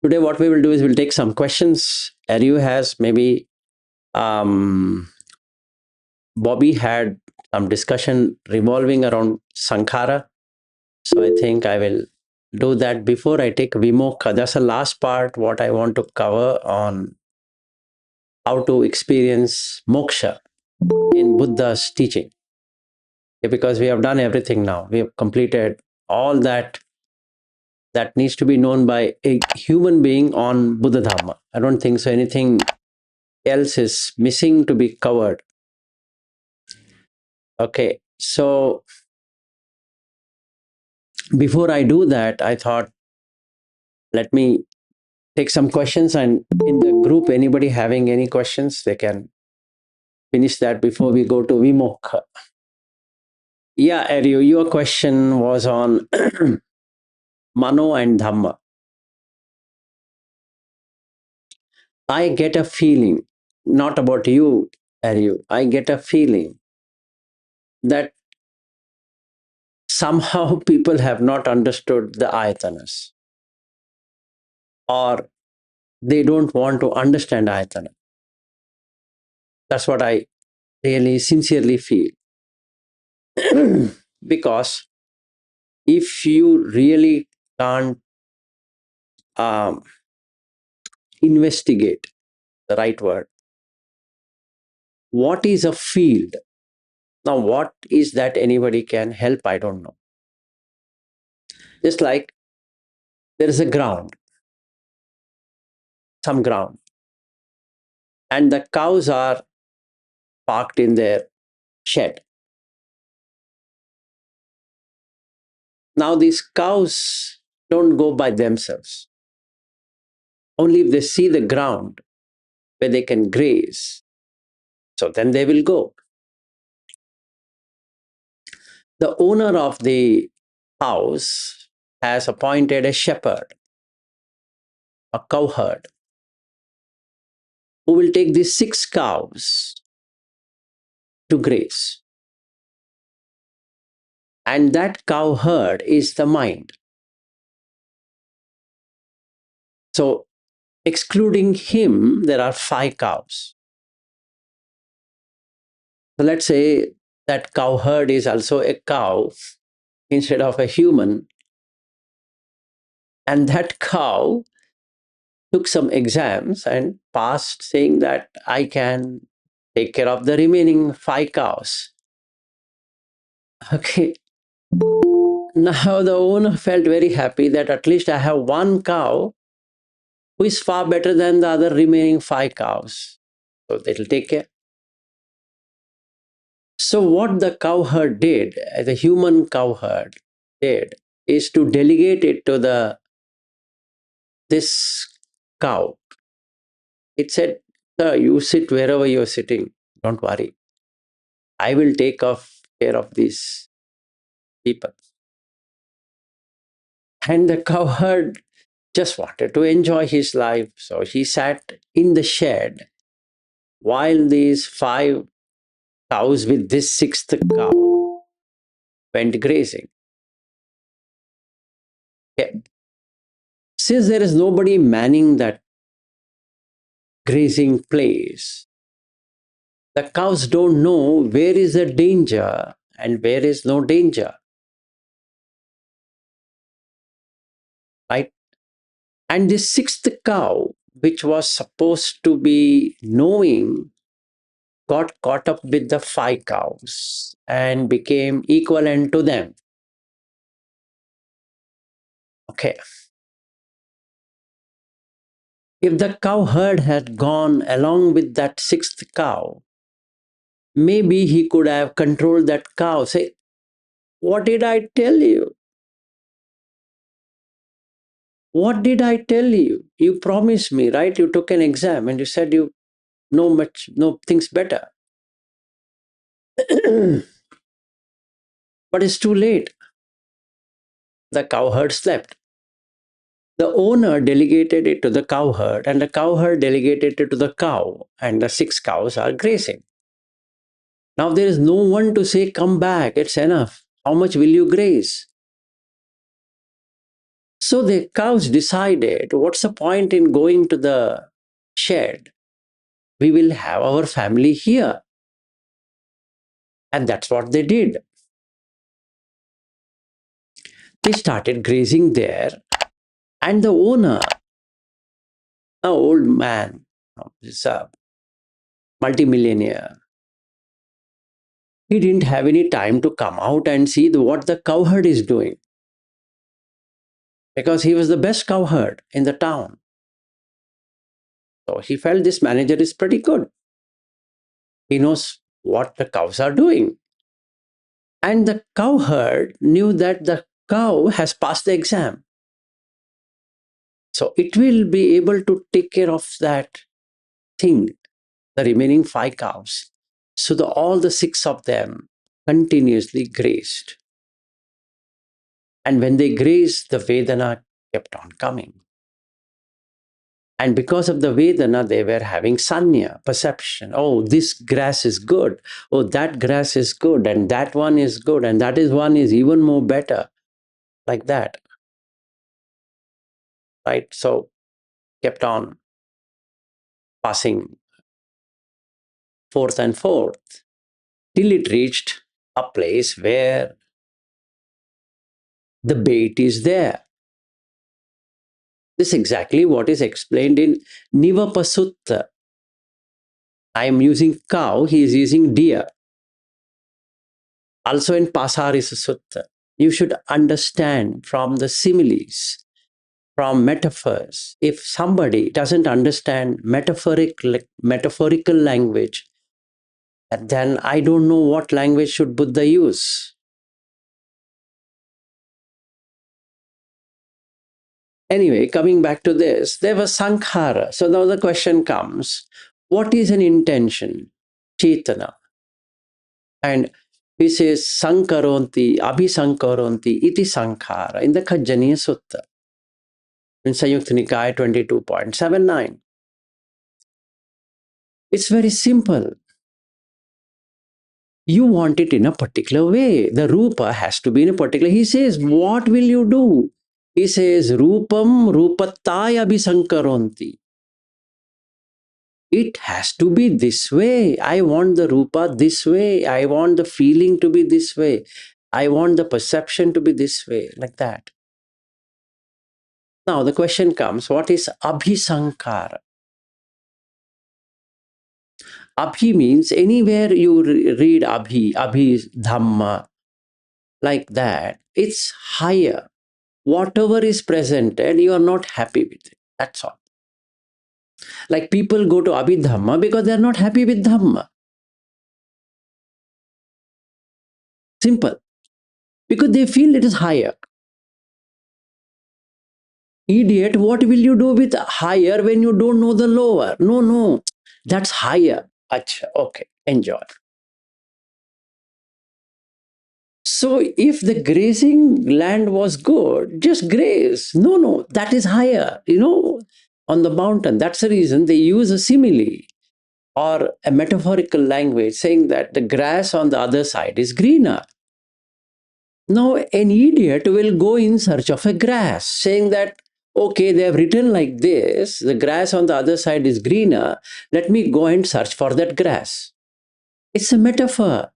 Today, what we will do is we'll take some questions. Ariu has maybe Bobby had some discussion revolving around Sankhara. So I think I will do that before I take Vimokha. That's the last part what I want to cover on how to experience moksha in Buddha's teaching. Because we have done everything now. We have completed all that needs to be known by a human being on Buddha Dharma. I don't think so anything else is missing to be covered. Okay, so before I do that, I thought let me take some questions, and in the group, anybody having any questions, they can finish that before we go to Vimokha. Yeah, Ariu, your question was on Mano and Dhamma. I get a feeling, not about you, Ariu, I get a feeling that somehow people have not understood the Ayatanas, or they don't want to understand Ayatana. That's what I really sincerely feel. Because if you really can't um, investigate, the right word, what is a field? Now, what is that anybody can help? I don't know. Just like there is a ground, some ground, and the cows are parked in their shed. Now, these cows don't go by themselves. Only if they see the ground where they can graze, so then they will go. The owner of the house has appointed a shepherd, a cowherd, who will take these 6 cows to graze. And that cowherd is the mind. So, excluding him, there are 5 cows. So, let's say that cowherd is also a cow instead of a human. And that cow took some exams and passed, saying that I can take care of the remaining 5 cows. Okay. Now the owner felt very happy that at least I have 1 cow who is far better than the other remaining 5 cows. So they'll take care. So what the cowherd did, the human cowherd did, is to delegate it to this cow. It said, "Sir, you sit wherever you're sitting. Don't worry. I will take care of these people." And the cowherd just wanted to enjoy his life. So he sat in the shed while these 5 cows with this 6th cow went grazing. Okay. Since there is nobody manning that grazing place, the cows don't know where is the danger and where is no danger. Right? And this 6th cow, which was supposed to be knowing, got caught up with the 5 cows and became equivalent to them. Okay. If the cowherd had gone along with that 6th cow, maybe he could have controlled that cow. Say, "What did I tell you? What did I tell you? You promised me, right? You took an exam and you said you know things better." But it's too late. The cowherd slept. The owner delegated it to the cowherd, and the cowherd delegated it to the cow, and the 6 cows are grazing. Now there is no one to say, "Come back, it's enough. How much will you graze?" So the cows decided, what's the point in going to the shed? We will have our family here. And that's what they did. They started grazing there, and the owner, an old man, is a multimillionaire, he didn't have any time to come out and see what the cowherd is doing, because he was the best cowherd in the town. So he felt this manager is pretty good. He knows what the cows are doing. And the cowherd knew that the cow has passed the exam. So it will be able to take care of that thing, the remaining 5 cows. So all the 6 of them continuously grazed. And when they grazed, the Vedana kept on coming. And because of the Vedana, they were having sanya, perception. Oh, this grass is good. Oh, that grass is good. And that one is good. And that is one is even more better. Like that. Right? So kept on passing forth and forth till it reached a place where the bait is there. This is exactly what is explained in Nivapasutta. I am using cow, he is using deer. Also in Pasarisa Sutta, you should understand from the similes, from metaphors. If somebody doesn't understand metaphorical language, then I don't know what language should Buddha use. Anyway, coming back to this, there was sankhara. So now the question comes, what is an intention? Chetana. And he says sankaronti, abhisankaronti, iti sankhara in the Kajjaniya Sutta. In Sayukta Nikaya 22.79. It's very simple. You want it in a particular way. The rupa has to be in a particular. He says, what will you do? He says, rupam rupattaya abhisankaronti. It has to be this way. I want the rupa this way. I want the feeling to be this way. I want the perception to be this way, like that. Now the question comes, what is abhisankara? Abhi means anywhere you read abhi is Dhamma, like that, it's higher. Whatever is presented, you are not happy with it. That's all. Like people go to Abhidhamma because they are not happy with Dhamma. Simple. Because they feel it is higher. Idiot, what will you do with higher when you don't know the lower? No, that's higher. Achha, okay, enjoy. So if the grazing land was good, just graze. No, that is higher, on the mountain. That's the reason they use a simile or a metaphorical language saying that the grass on the other side is greener. Now, an idiot will go in search of a grass, saying that, okay, they have written like this, the grass on the other side is greener, let me go and search for that grass. It's a metaphor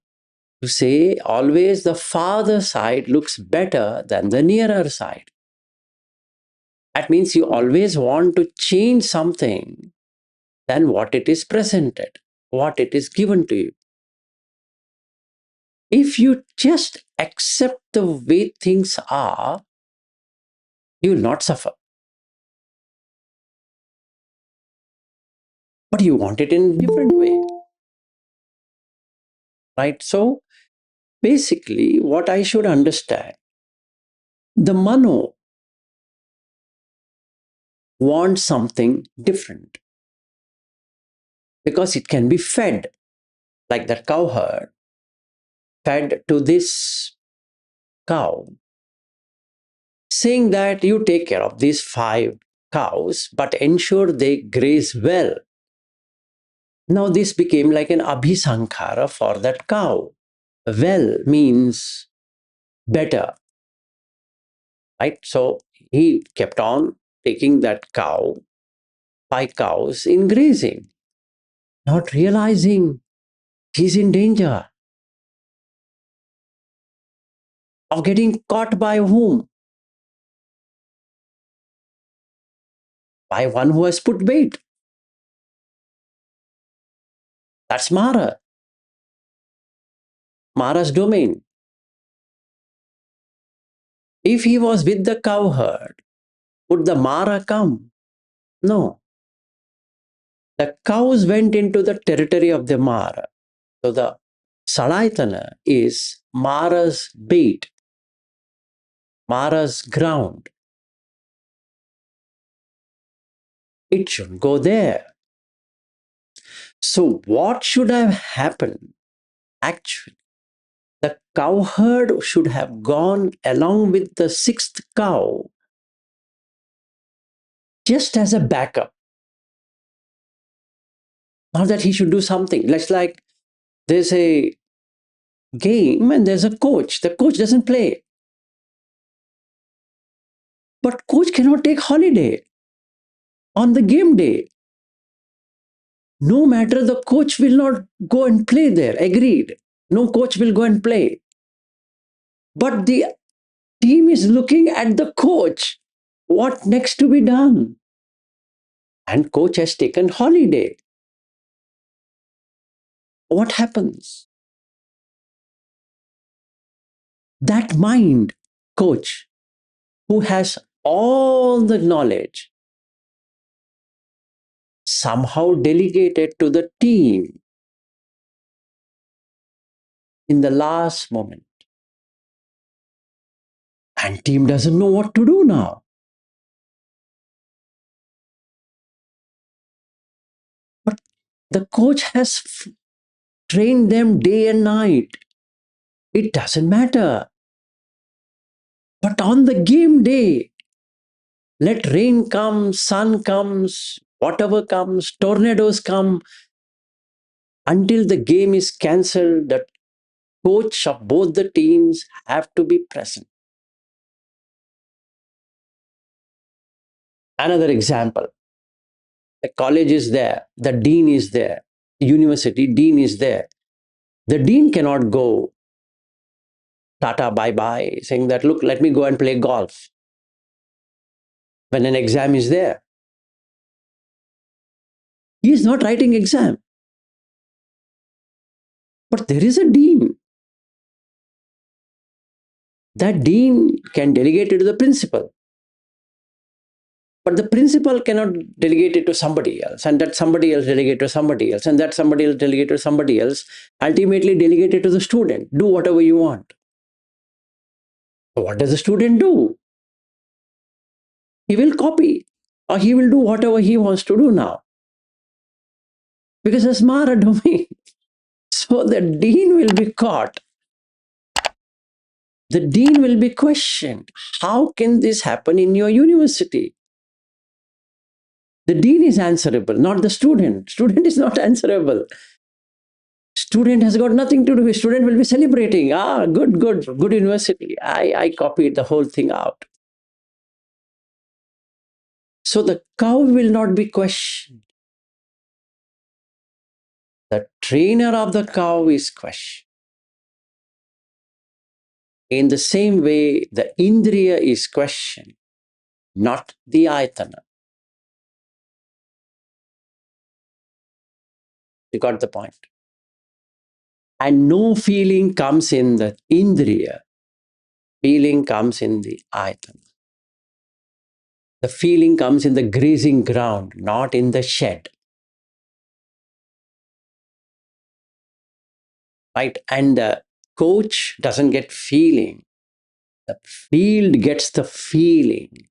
to say always the farther side looks better than the nearer side. That means you always want to change something than what it is presented, what it is given to you. If you just accept the way things are, you will not suffer. But you want it in a different way. Right? So basically, what I should understand, the Mano wants something different because it can be fed, like that cowherd fed to this cow, saying that you take care of these 5 cows, but ensure they graze well. Now this became like an abhisankhara for that cow. Well means better, right? So he kept on taking that cow, 5 cows in grazing, not realizing he's in danger of getting caught by whom? By one who has put bait. That's Mara, Mara's domain. If he was with the cowherd, would the Mara come? No. The cows went into the territory of the Mara. So the Salaytana is Mara's bait, Mara's ground. It should go there. So, what should have happened? Actually, the cowherd should have gone along with the sixth cow just as a backup. Not that he should do something. Let's like there's a game and there's a coach. The coach doesn't play. But coach cannot take holiday on the game day. No matter, the coach will not go and play there. Agreed. No coach will go and play. But the team is looking at the coach. What next to be done? And coach has taken holiday. What happens? That mind, coach, who has all the knowledge, somehow delegated to the team in the last moment. And team doesn't know what to do now. But the coach has trained them day and night. It doesn't matter. But on the game day, let rain come, sun comes, whatever comes, tornadoes come, until the game is cancelled, the coach of both the teams have to be present. Another example, the college is there, the dean is there, the university dean is there. The dean cannot go tata bye bye, saying that, look, let me go and play golf when an exam is there. He is not writing exam. But there is a dean. That dean can delegate it to the principal. But the principal cannot delegate it to somebody else, and that somebody else delegate to somebody else, and that somebody else delegate to somebody else, ultimately delegate it to the student. Do whatever you want. So what does the student do? He will copy, or he will do whatever he wants to do now. Because it's Mara domain. So the dean will be caught. The dean will be questioned. How can this happen in your university? The dean is answerable, not the student. Student is not answerable. Student has got nothing to do with. Student will be celebrating. Good university. I copied the whole thing out. So the cow will not be questioned. The trainer of the cow is questioned. In the same way, the indriya is questioned, not the ayatana. You got the point? And no feeling comes in the indriya. Feeling comes in the ayatana. The feeling comes in the grazing ground, not in the shed. Right? And the coach doesn't get feeling. The field gets the feeling.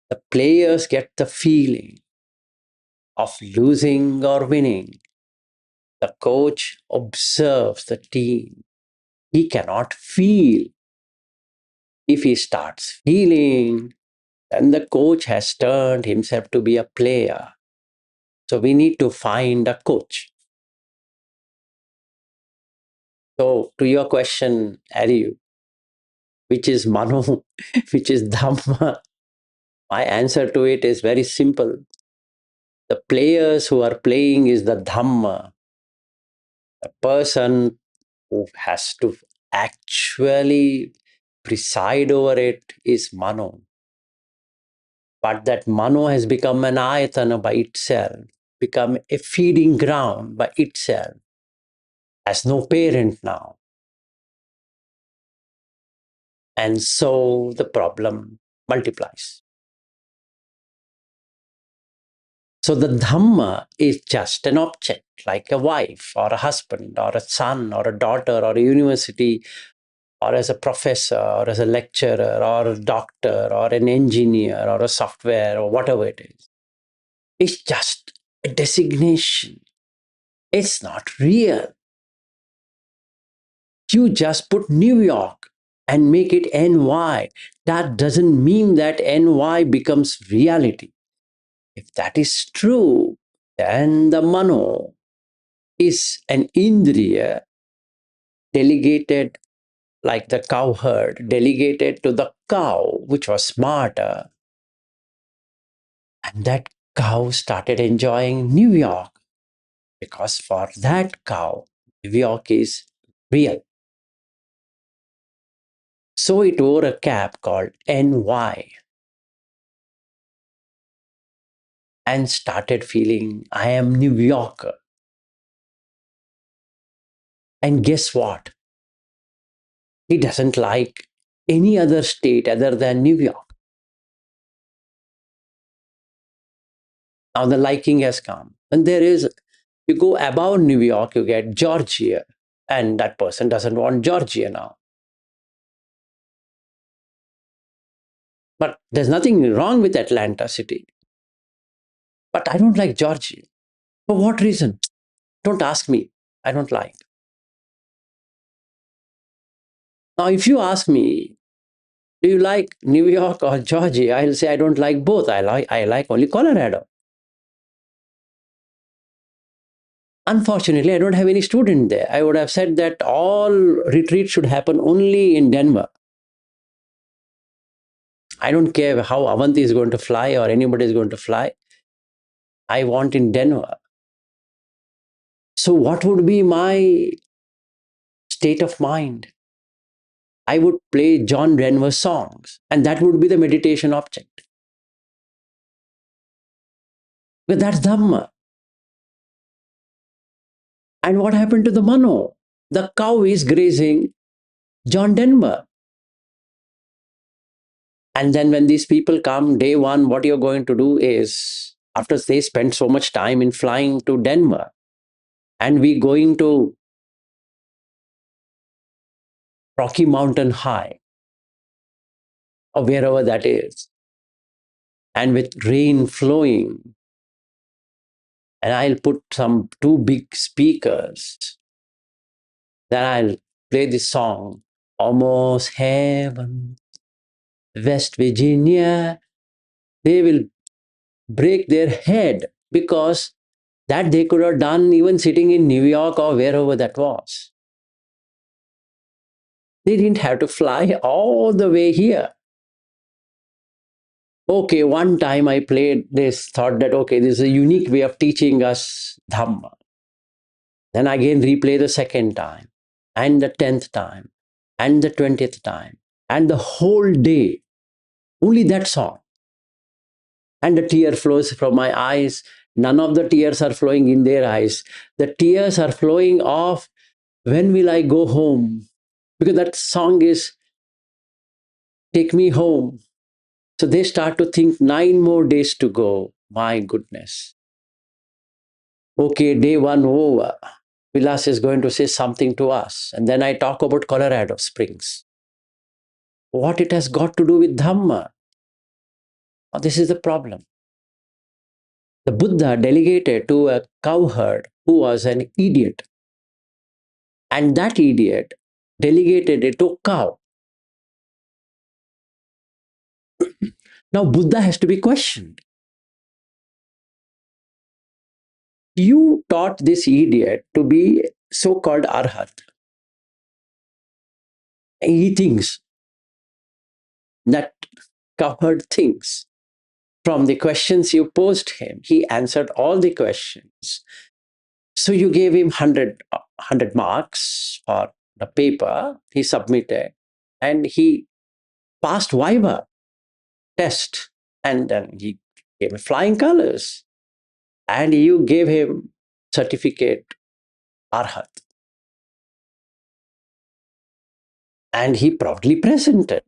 The players get the feeling of losing or winning. The coach observes the team. He cannot feel. If he starts feeling, then the coach has turned himself to be a player. So we need to find a coach. So to your question, Ariu, which is Mano, which is Dhamma? My answer to it is very simple. The players who are playing is the Dhamma. The person who has to actually preside over it is Mano. But that Mano has become an Ayatana by itself, become a feeding ground by itself, has no parent now. And so the problem multiplies. So the Dhamma is just an object, like a wife or a husband or a son or a daughter or a university or as a professor or as a lecturer or a doctor or an engineer or a software or whatever it is. It's just a designation. It's not real. You just put New York and make it NY. That doesn't mean that NY becomes reality. If that is true, then the Mano is an Indriya delegated, like the cowherd, delegated to the cow, which was smarter. And that cow started enjoying New York because for that cow, New York is real. So it wore a cap called NY and started feeling, I am New Yorker. And guess what? He doesn't like any other state other than New York. Now the liking has come. And there is, you go above New York, you get Georgia. And that person doesn't want Georgia now. But there's nothing wrong with Atlanta city. But I don't like Georgia. For what reason? Don't ask me. I don't like. Now, if you ask me, do you like New York or Georgia? I'll say I don't like both. I like only Colorado. Unfortunately, I don't have any student there. I would have said that all retreats should happen only in Denver. I don't care how Avanti is going to fly or anybody is going to fly. I want in Denver. So, what would be my state of mind? I would play John Denver songs, and that would be the meditation object. But that's Dhamma. And what happened to the Mano? The cow is grazing John Denver. And then when these people come, day one, what you're going to do is, after they spend so much time in flying to Denver, and we going to Rocky Mountain High, or wherever that is, and with rain flowing, and I'll put some two big speakers, then I'll play this song, Almost Heaven, West Virginia. They will break their head because that they could have done even sitting in New York or wherever that was. They didn't have to fly all the way here. Okay, one time I played this, thought that, okay, this is a unique way of teaching us Dhamma. Then again replay the second time, and the 10th time, and the 20th time, and the whole day, only that song. And the tear flows from my eyes. None of the tears are flowing in their eyes. The tears are flowing off, when will I go home? Because that song is Take Me Home. So they start to think 9 more days to go. My goodness. Okay, day one over. Vilas is going to say something to us. And then I talk about Colorado Springs. What it has got to do with Dhamma? Now, this is the problem. The Buddha delegated to a cowherd who was an idiot. And that idiot delegated it to a cow. Now, Buddha has to be questioned. You taught this idiot to be so called arhat. He thinks that Cowherd thinks. From the questions you posed him, he answered all the questions. So you gave him 100 marks for the paper he submitted, and he passed Viva test, and then he gave flying colors, and you gave him certificate Arhat, and he proudly presented.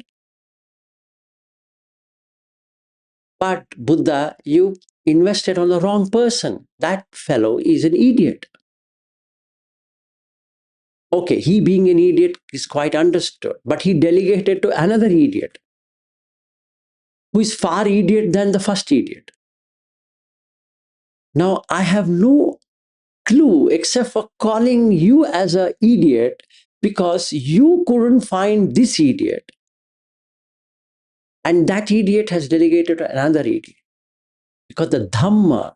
But Buddha, you invested on the wrong person. That fellow is an idiot. Okay, he being an idiot is quite understood, but he delegated to another idiot who is far idiot than the first idiot. Now, I have no clue except for calling you as an idiot because you couldn't find this idiot. And that idiot has delegated to another idiot. Because the Dhamma,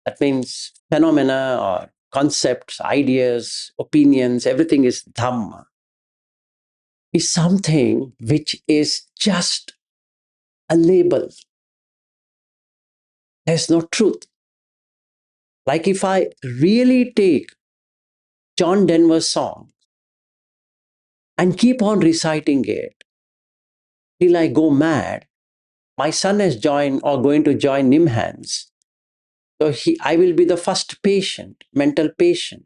that means phenomena or concepts, ideas, opinions, everything is Dhamma, is something which is just a label. There's no truth. Like if I really take John Denver's song and keep on reciting it till I go mad, my son has joined or going to join Nimhans. So I will be the first patient, mental patient,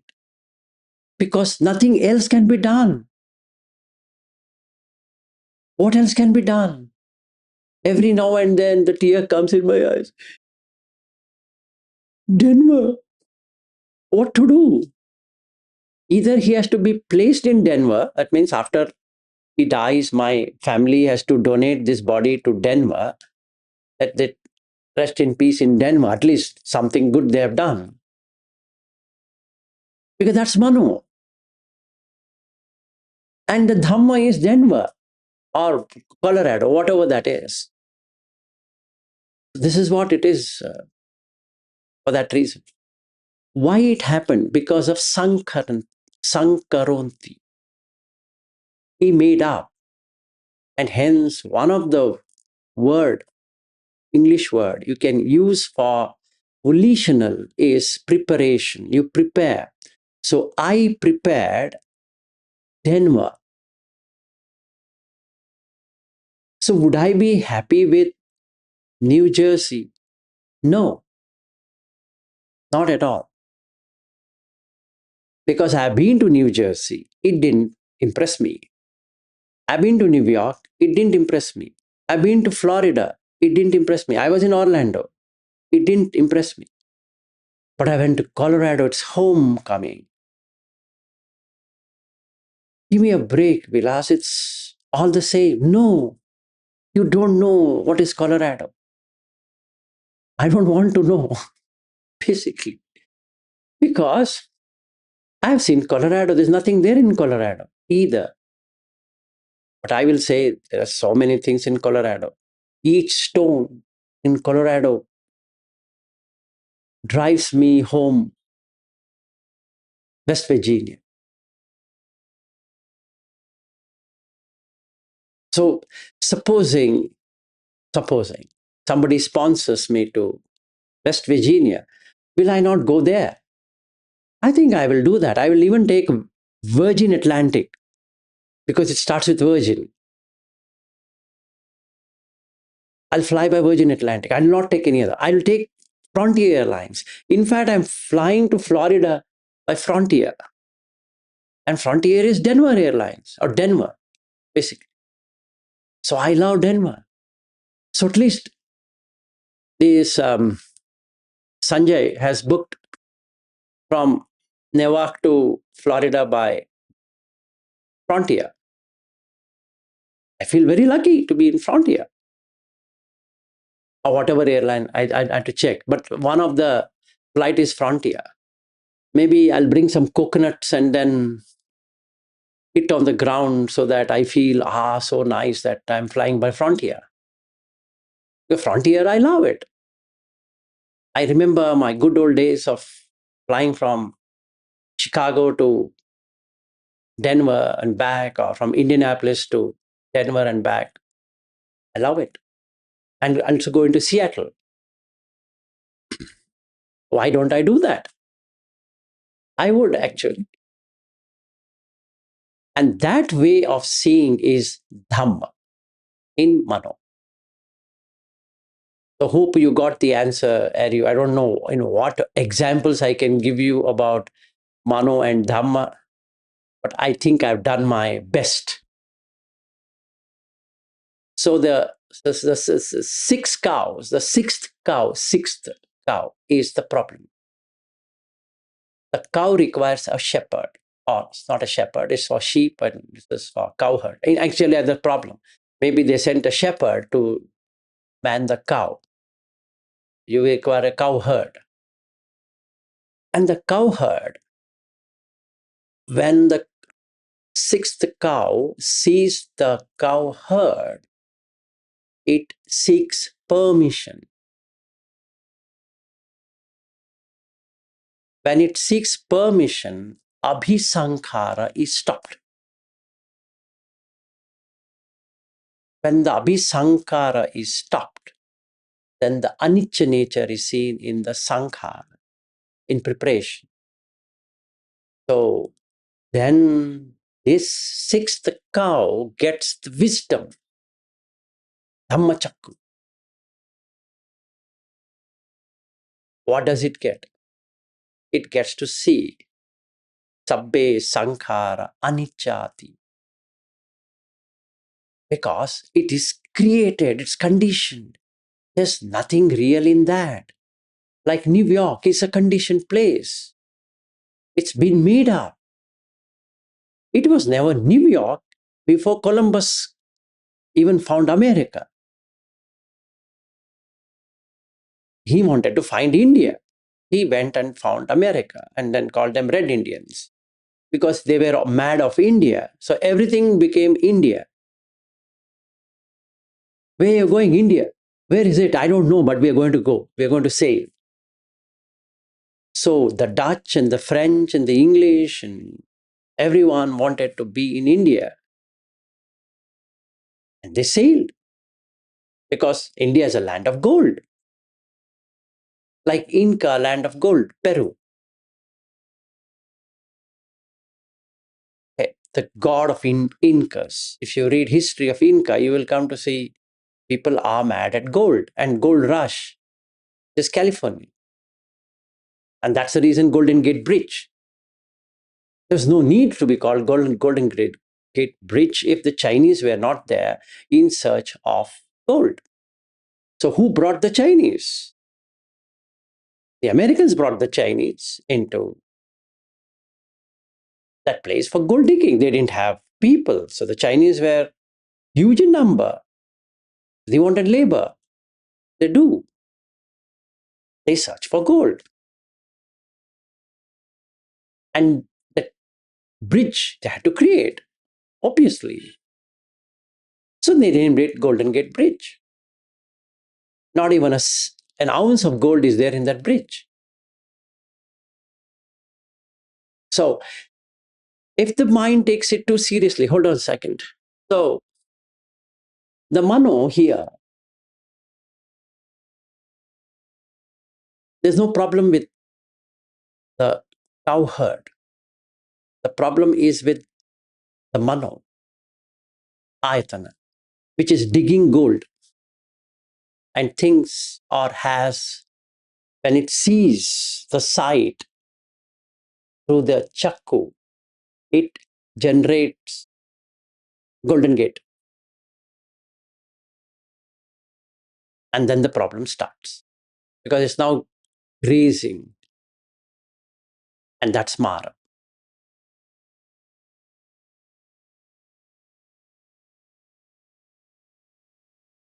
because nothing else can be done. What else can be done? Every now and then the tear comes in my eyes. Denver, what to do? Either he has to be placed in Denver, that means after he dies, my family has to donate this body to Denver, that they rest in peace in Denver, at least something good they have done. Because that's Mano. And the Dhamma is Denver or Colorado, whatever that is. This is what it is for that reason. Why it happened? Because of Sankaranti. He made up. And hence, one of the word, English word, you can use for volitional is preparation. You prepare. So I prepared Denver. So would I be happy with New Jersey? No, not at all. Because I've been to New Jersey, it didn't impress me. I've been to New York, it didn't impress me. I've been to Florida, it didn't impress me. I was in Orlando, it didn't impress me. But I went to Colorado, it's homecoming. Give me a break, Vilas, it's all the same. No, you don't know what is Colorado. I don't want to know, basically. Because I've seen Colorado, there's nothing there in Colorado either. But I will say there are so many things in Colorado. Each stone in Colorado drives me home, West Virginia. So supposing somebody sponsors me to West Virginia, will I not go there? I think I will do that. I will even take Virgin Atlantic because it starts with Virgin. I'll fly by Virgin Atlantic. I'll not take any other. I'll take Frontier Airlines. In fact, I'm flying to Florida by Frontier. And Frontier is Denver Airlines or Denver, basically. So I love Denver. So at least this Sanjay has booked from Newark to Florida by Frontier. I feel very lucky to be in Frontier or whatever airline I have to check. But one of the flight is Frontier. Maybe I'll bring some coconuts and then hit on the ground so that I feel, so nice that I'm flying by Frontier. The Frontier, I love it. I remember my good old days of flying from Chicago to Denver and back, or from Indianapolis to Denver and back. I love it. And also going to Seattle. Why don't I do that? I would actually. And that way of seeing is Dhamma in Mano. So hope you got the answer, Ari. I don't know, what examples I can give you about Mano and Dhamma, but I think I've done my best. So the six cows, the sixth cow is the problem. The cow requires a shepherd, or it's not a shepherd, it's for sheep and it's for cowherd. And actually, that's the problem. Maybe they sent a shepherd to man the cow. You require a cowherd. And the cowherd, when the sixth cow sees the cowherd, it seeks permission. When it seeks permission, abhisankhara is stopped. When the abhisankhara is stopped, then the anicca nature is seen in the sankhara, in preparation. So then this sixth cow gets the wisdom, dhammachakku. What does it get? It gets to see sabbe sankhara anichati. Because it is created, it's conditioned. There's nothing real in that. Like New York is a conditioned place. It's been made up. It was never New York before Columbus even found America. He wanted to find India. He went and found America and then called them Red Indians because they were mad of India. So everything became India. Where are you going, India? Where is it? I don't know, but we are going to go. We are going to sail. So the Dutch and the French and the English and everyone wanted to be in India. And they sailed because India is a land of gold. Like Inca, land of gold, Peru. The god of Incas. If you read history of Inca, you will come to see people are mad at gold and gold rush. This is California. And that's the reason Golden Gate Bridge. There's no need to be called Golden Gate Bridge if the Chinese were not there in search of gold. So who brought the Chinese? The Americans brought the Chinese into that place for gold digging. They didn't have people. So the Chinese were huge in number. They wanted labor. They do. They search for gold. And the bridge they had to create, obviously. So they named it Golden Gate Bridge. Not even an ounce of gold is there in that bridge. So if the mind takes it too seriously, hold on a second. So the Mano here, there's no problem with the cowherd. The problem is with the Mano, Ayatana, which is digging gold and thinks or has, when it sees the sight through the chakku, it generates Golden Gate. And then the problem starts because it's now grazing. And that's Mara.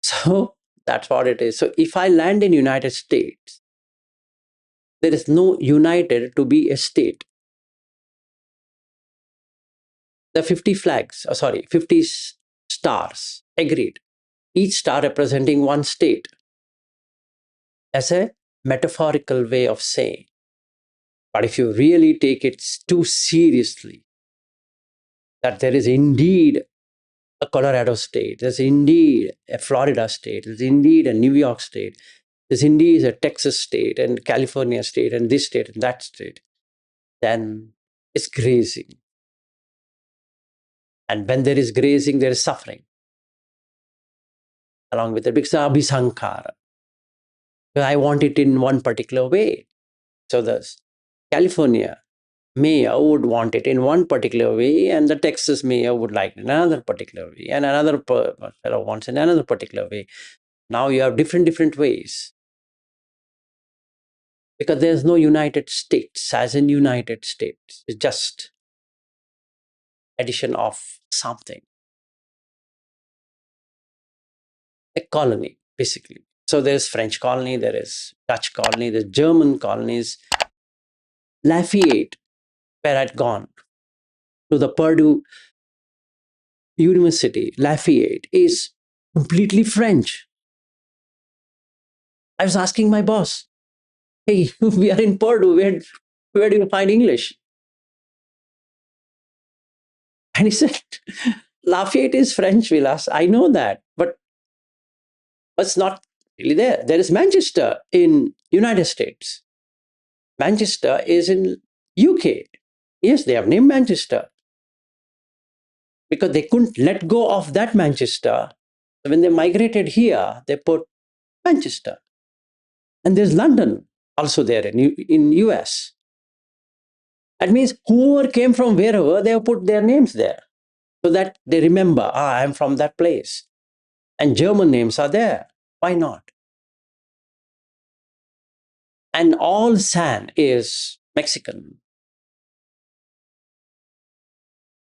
So that's what it is. So if I land in United States, there is no United to be a state. The 50 flags, 50 stars, agreed. Each star representing one state. As a metaphorical way of saying. But if you really take it too seriously, that there is indeed a Colorado state. There's indeed a Florida state. There's indeed a New York state. There's indeed a Texas state and California state and this state and that state. Then it's grazing. And when there is grazing, there is suffering along with it, because abhisankara. I want it in one particular way. So the California mayor would want it in one particular way, and the Texas mayor would like it in another particular way, and another fellow wants it in another particular way. Now you have different ways, because there's no United States as in United States. It's just addition of something, a colony basically. So there's French colony, there is Dutch colony, there's German colonies. Lafayette, where I'd gone to the Purdue University, Lafayette is completely French. I was asking my boss, hey, we are in Purdue, where do you find English? And he said, Lafayette is French, Vilas. I know that, but it's not really there. There is Manchester in United States. Manchester is in UK. Yes, they have named Manchester because they couldn't let go of that Manchester. So when they migrated here, they put Manchester. And there's London also there in US. That means whoever came from wherever, they have put their names there so that they remember, I'm from that place. And German names are there. Why not? And all sand is Mexican.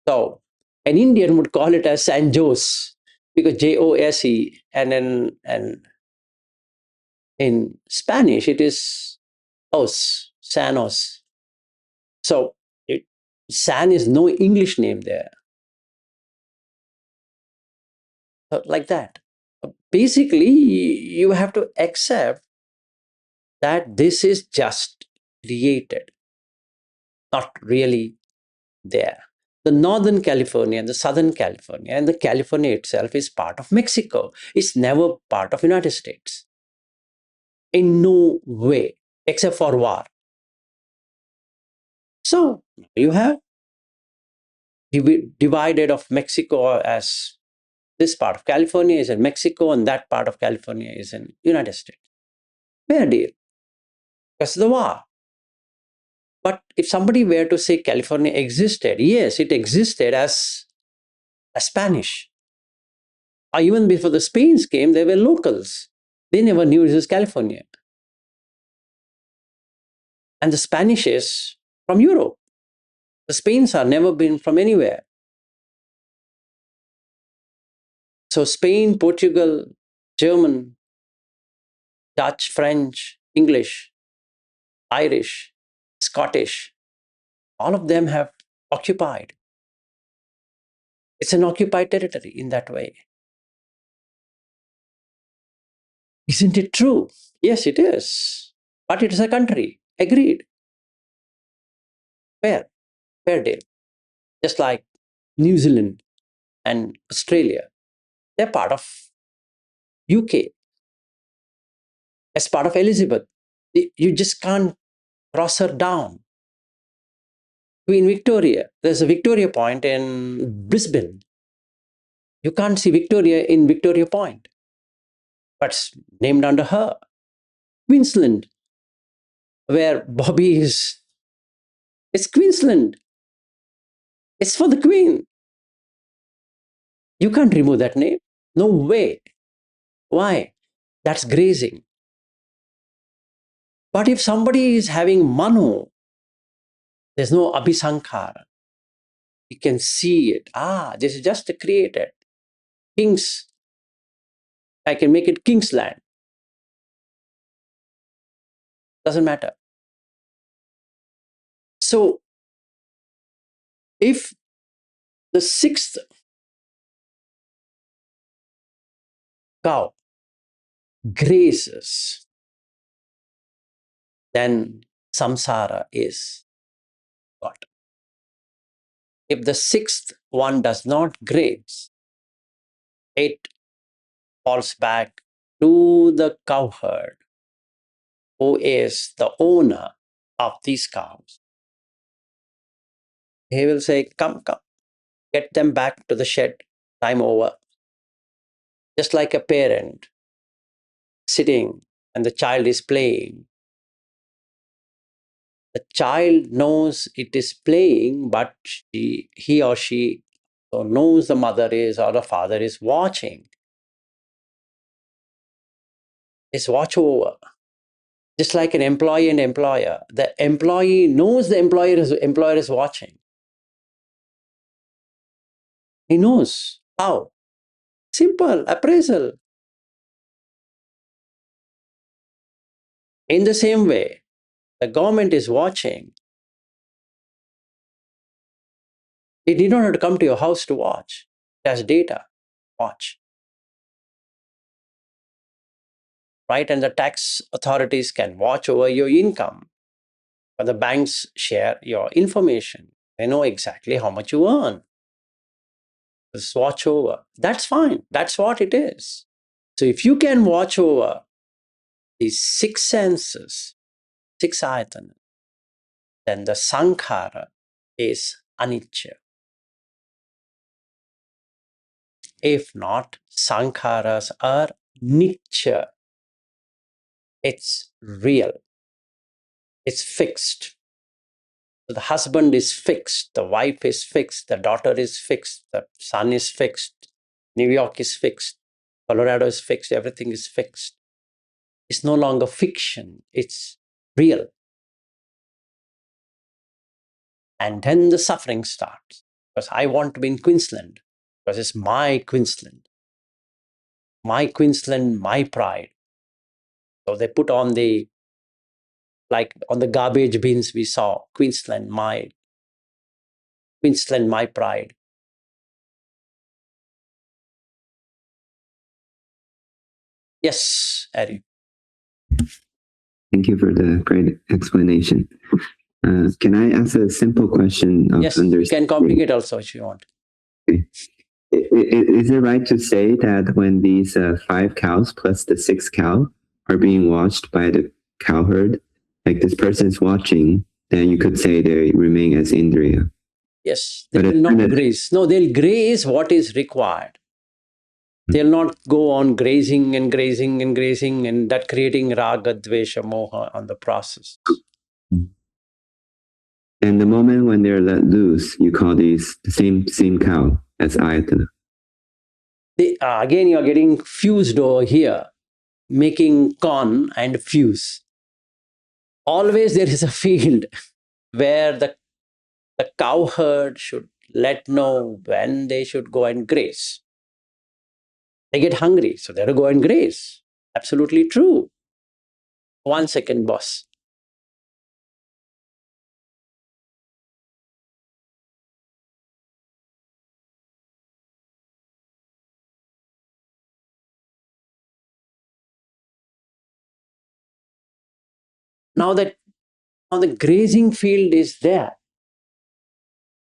So an Indian would call it as San Jose because Jose, and in Spanish it is os, Sanos. So San is no English name there. So like that. Basically, you have to accept that this is just created, not really there. The Northern California, the Southern California, and the California itself is part of Mexico. It's never part of United States. In no way, except for war. So you have divided of Mexico as this part of California is in Mexico and that part of California is in United States. Fair deal. Because of the war. But if somebody were to say California existed, yes, it existed as a Spanish. Or even before the Spains came, they were locals. They never knew it was California. And the Spanish is from Europe. The Spains have never been from anywhere. So Spain, Portugal, German, Dutch, French, English, Irish, Scottish, all of them have occupied. It's an occupied territory in that way. Isn't it true? Yes, it is. But it is a country. Agreed. Fair. Fair deal. Just like New Zealand and Australia. They're part of UK. As part of Elizabeth. You just can't cross her down. Queen Victoria. There's a Victoria Point in Brisbane. You can't see Victoria in Victoria Point. But it's named under her. Queensland, where Bobby is. It's Queensland. It's for the Queen. You can't remove that name. No way. Why? That's grazing. But if somebody is having Mano, there's no abhisankara. You can see it. This is just created. Kings. I can make it King's land. Doesn't matter. So, if the sixth cow grazes, then samsara is got. If the sixth one does not graze, it falls back to the cowherd, who is the owner of these cows. He will say, come, come, get them back to the shed, time over. Just like a parent sitting and the child is playing. The child knows it is playing, but he or she knows the mother is or the father is watching. It's watch over. Just like an employee and employer. The employee knows the employer is watching. He knows. How? Simple appraisal. In the same way, the government is watching. It did not have to come to your house to watch. It has data. Watch. Right? And the tax authorities can watch over your income. But the banks share your information. They know exactly how much you earn. Just watch over. That's fine. That's what it is. So if you can watch over these six senses, six ayatanas, then the sankhara is anicca. If not, sankharas are nicca. It's real. It's fixed. So the husband is fixed, the wife is fixed, the daughter is fixed, the son is fixed, New York is fixed, Colorado is fixed, everything is fixed. It's no longer fiction, it's real. And then the suffering starts. Because I want to be in Queensland, because it's my Queensland. My Queensland, my pride. So they put on the, like on the garbage bins we saw, Queensland, my pride. Yes, Ari. Thank you for the great explanation. Can I ask a simple question? Yes, you can complicate also if you want. Okay. Is it right to say that when these 5 cows plus the 6th cow are being watched by the cowherd, like this person is watching, then you could say they remain as indriya? Yes, they will not graze. No, they'll graze what is required. They'll not go on grazing and grazing and grazing and that creating raga, dvesha, moha on the process. And the moment when they're let loose, you call these the same cow as ayatana. Again, you're getting fused over here, making con and fuse. Always there is a field where the cowherd should let know when they should go and graze. They get hungry, so they have to go and graze. Absolutely true. 1 second, boss. Now the grazing field is there.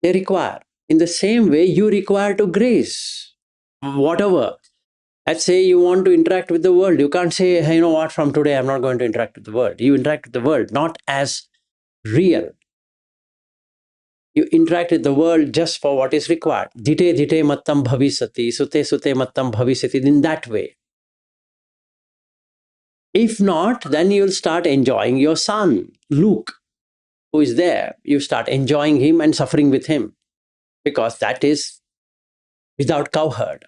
They require. In the same way, you require to graze. Whatever. Let's say you want to interact with the world. You can't say, hey, you know what, from today I'm not going to interact with the world. You interact with the world, not as real. You interact with the world just for what is required. Dite dite mattam bhavisati, sute sute mattam bhavisati, in that way. If not, then you'll start enjoying your son, Luke, who is there. You start enjoying him and suffering with him, because that is without cowherd.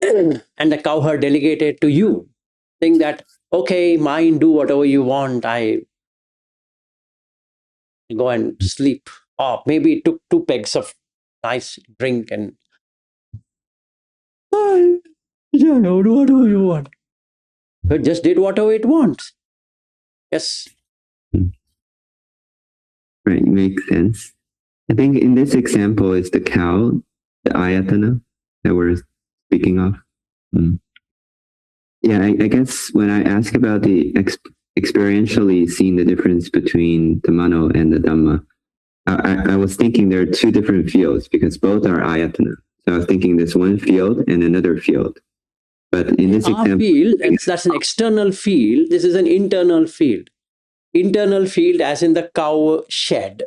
And the cowherd delegated to you, saying that, okay, mine, do whatever you want. I go and sleep. Or maybe it took 2 pegs of nice drink and do whatever you want. It just did whatever it wants. Yes. Right, makes sense. I think in this example is the cow, the ayatana that we're speaking of. Yeah, I guess when I ask about the experientially seeing the difference between the Mano and the Dhamma, I was thinking there are 2 different fields because both are ayatana. So I was thinking this one field and another field. But in this example, field, that's an external field. This is an internal field. Internal field as in the cow shed.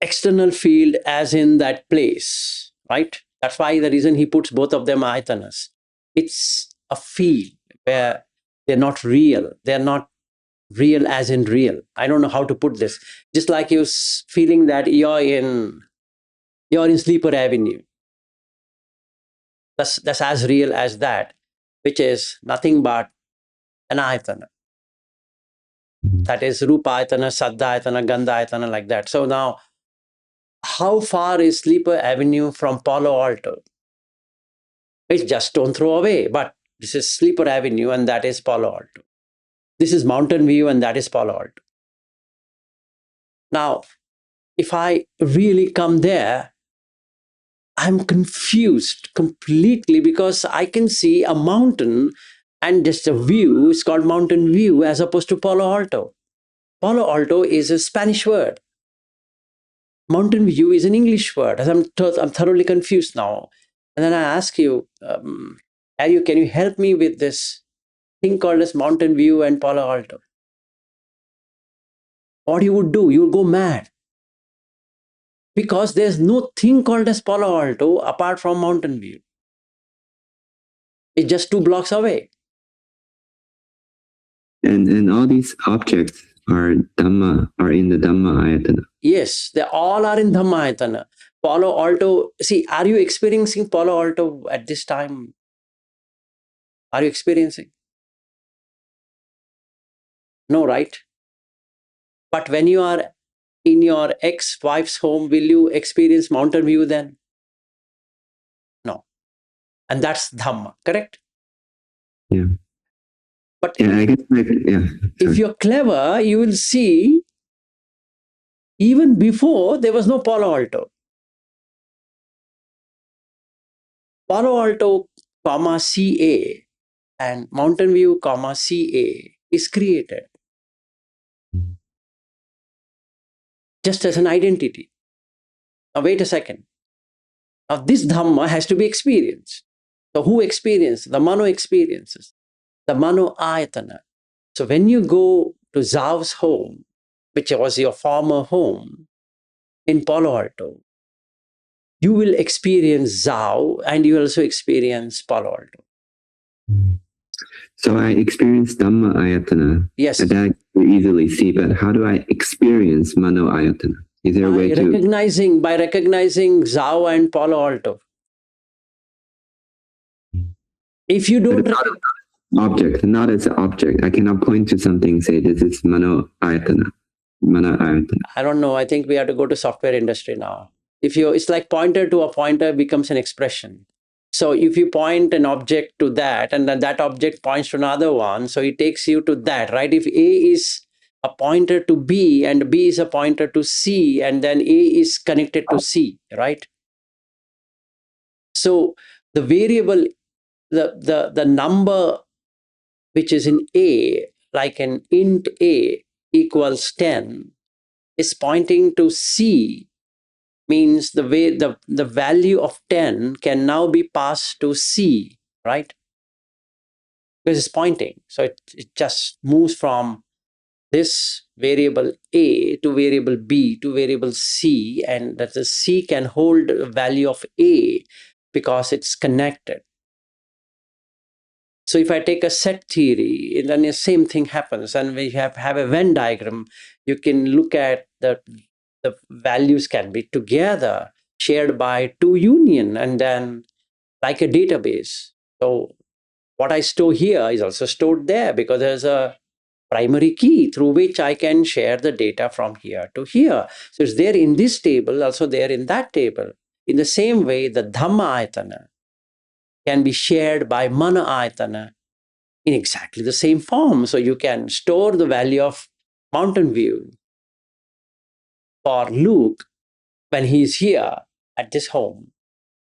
External field as in that place, right? That's why the reason he puts both of them ayatanas. It's a field where they're not real. They're not real as in real. I don't know how to put this. Just like you feeling that you're in Sleeper Avenue. That's as real as that, which is nothing but an ayatana. That is rupa ayatana, saddha ayatana, gandha ayatana, like that. So now, how far is Sleeper Avenue from Palo Alto? It's just stone throw away, but this is Sleeper Avenue and that is Palo Alto. This is Mountain View and that is Palo Alto. Now, if I really come there, I'm confused completely because I can see a mountain and just a view is called Mountain View as opposed to Palo Alto. Palo Alto is a Spanish word. Mountain View is an English word. I'm thoroughly confused now. And then I ask you, can you help me with this thing called as Mountain View and Palo Alto? What you would do? You would go mad. Because there's no thing called as Palo Alto apart from Mountain View. It's just 2 blocks away. And all these objects are in the Dhamma ayatana. Yes, they all are in Dhamma ayatana. Palo Alto, see, are you experiencing Palo Alto at this time? Are you experiencing? No, right? But when you are in your ex-wife's home, will you experience Mountain View then? No. And that's Dhamma, correct? Yeah. But yeah, I guess if you're clever, you will see even before there was no Palo Alto. Palo Alto, CA and Mountain View, CA is created just as an identity. Now, wait a second. Now, this Dhamma has to be experienced. So, who experiences? The Mano experiences. The Mano Ayatana. So, when you go to Zav's home, which was your former home in Palo Alto, you will experience Zav and you also experience Palo Alto. So I experience Dhamma ayatana. Yes. And that I can easily see, but how do I experience Mano ayatana? Is there a way to by recognizing Zav and Palo Alto? If you don't object, not as an object. I cannot point to something and say this is Mano ayatana. Mana ayatana. I don't know. I think we have to go to software industry now. It's like pointer to a pointer becomes an expression. So if you point an object to that, and then that object points to another one, so it takes you to that, right? If A is a pointer to B and B is a pointer to C, and then A is connected to C, right? So the variable, the number which is in A, like an int A equals 10, is pointing to C, means the value of 10 can now be passed to C, right? Because it's pointing. So it just moves from this variable A to variable B to variable C, and that the C can hold a value of A because it's connected. So if I take a set theory, then the same thing happens. And we have a Venn diagram. You can look at the values can be together, shared by 2 union, and then like a database. So what I store here is also stored there because there's a primary key through which I can share the data from here to here. So it's there in this table, also there in that table. In the same way, the Dhamma ayatana can be shared by Mana ayatana in exactly the same form. So you can store the value of Mountain View for Luke when he's here at this home.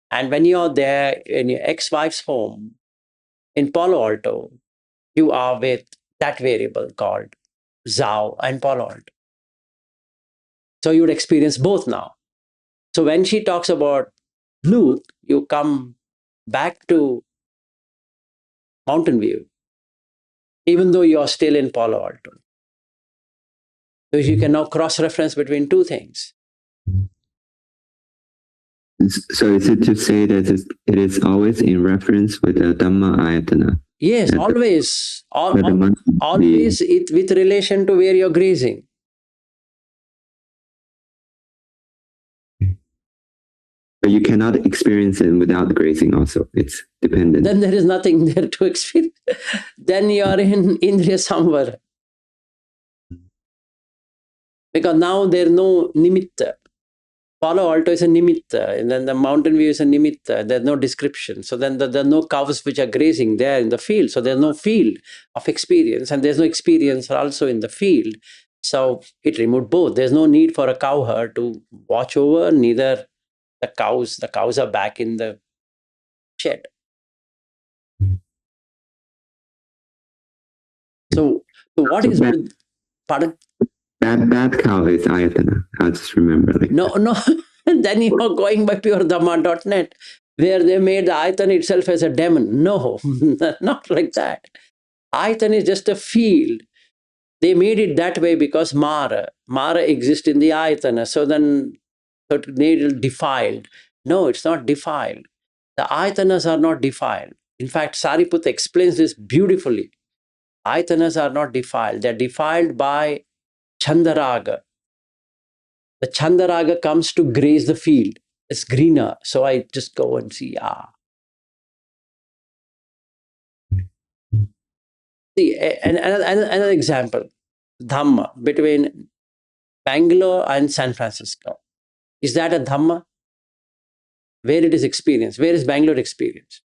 And when you're there in your ex-wife's home in Palo Alto, you are with that variable called Zhao and Palo Alto. So you would experience both now. So when she talks about blue, you come back to Mountain View, even though you are still in Palo Alto. Because you can now cross-reference between two things. So is it to say that it is always in reference with the Dhamma Ayatana? Yes, always. Always it with relation to where you're grazing. But you cannot experience it without grazing also. It's dependent. Then there is nothing there to experience. Then you are in Indriya Samvara. Because now there is no nimitta. Palo Alto is a nimitta, and then the Mountain View is a nimitta. There's no description. So then there are no cows which are grazing there in the field. So there's no field of experience, and there's no experience also in the field. So it removed both. There's no need for a cowherd to watch over, neither the cows. The cows are back in the shed. So what is bad, pardon? Bad cow is Ayatana. I just remember. Like no. Then you are going by puredharma.net, where they made the Ayatana itself as a demon. No, not like that. Ayatana is just a field. They made it that way because Mara exists in the Ayatana. So then they defiled. No, it's not defiled. The Ayatanas are not defiled. In fact, Sariputta explains this beautifully. Ayatanas are not defiled. They're defiled by Chandaraga. The Chandaraga comes to graze the field. It's greener. So I just go and see, See, another example, Dhamma between Bangalore and San Francisco. Is that a Dhamma? Where it is experienced? Where is Bangalore experienced?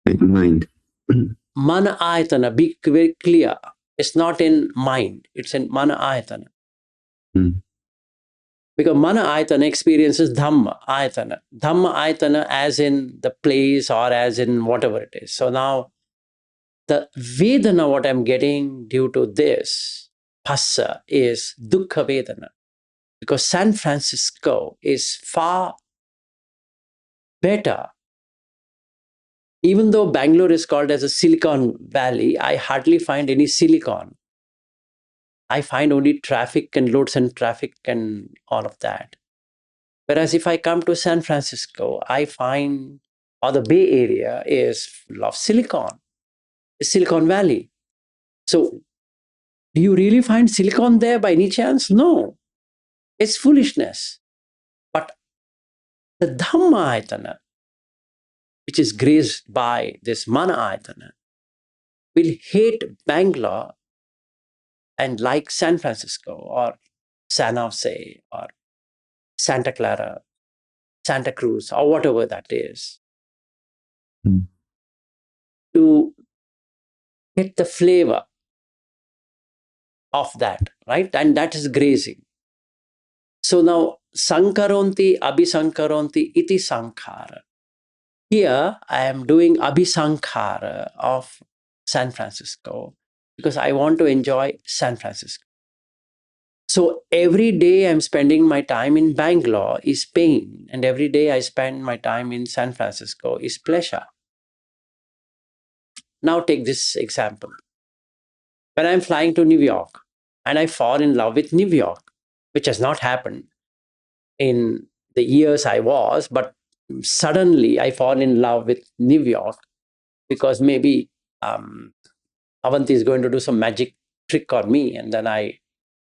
Mind. Mana Ayatana, be very clear. It's not in mind, it's in Mana Ayatana. Because Mana Ayatana experiences Dhamma Ayatana. Dhamma Ayatana as in the place or as in whatever it is. So now the Vedana, what I'm getting due to this Phassa is Dukkha Vedana. Because San Francisco is far better. Even though Bangalore is called as a Silicon Valley, I hardly find any silicon. I find only traffic and loads and traffic and all of that. Whereas if I come to San Francisco, I find, or the Bay Area is full of silicon, Silicon Valley. So do you really find silicon there by any chance? No, it's foolishness. But the Dhamma Ayatana, which is grazed by this Mana Ayatana, will hate Bangalore and like San Francisco or San Jose or Santa Clara, Santa Cruz, or whatever that is, to get the flavor of that, right? And that is grazing. So now, sankaronti, abhisankaronti, iti sankhara. Here, I am doing abhisankhara of San Francisco because I want to enjoy San Francisco. So every day I'm spending my time in Bangalore is pain, and every day I spend my time in San Francisco is pleasure. Now take this example. When I'm flying to New York and I fall in love with New York, which has not happened in the years I was, but suddenly I fall in love with New York because maybe Avanti is going to do some magic trick on me, and then I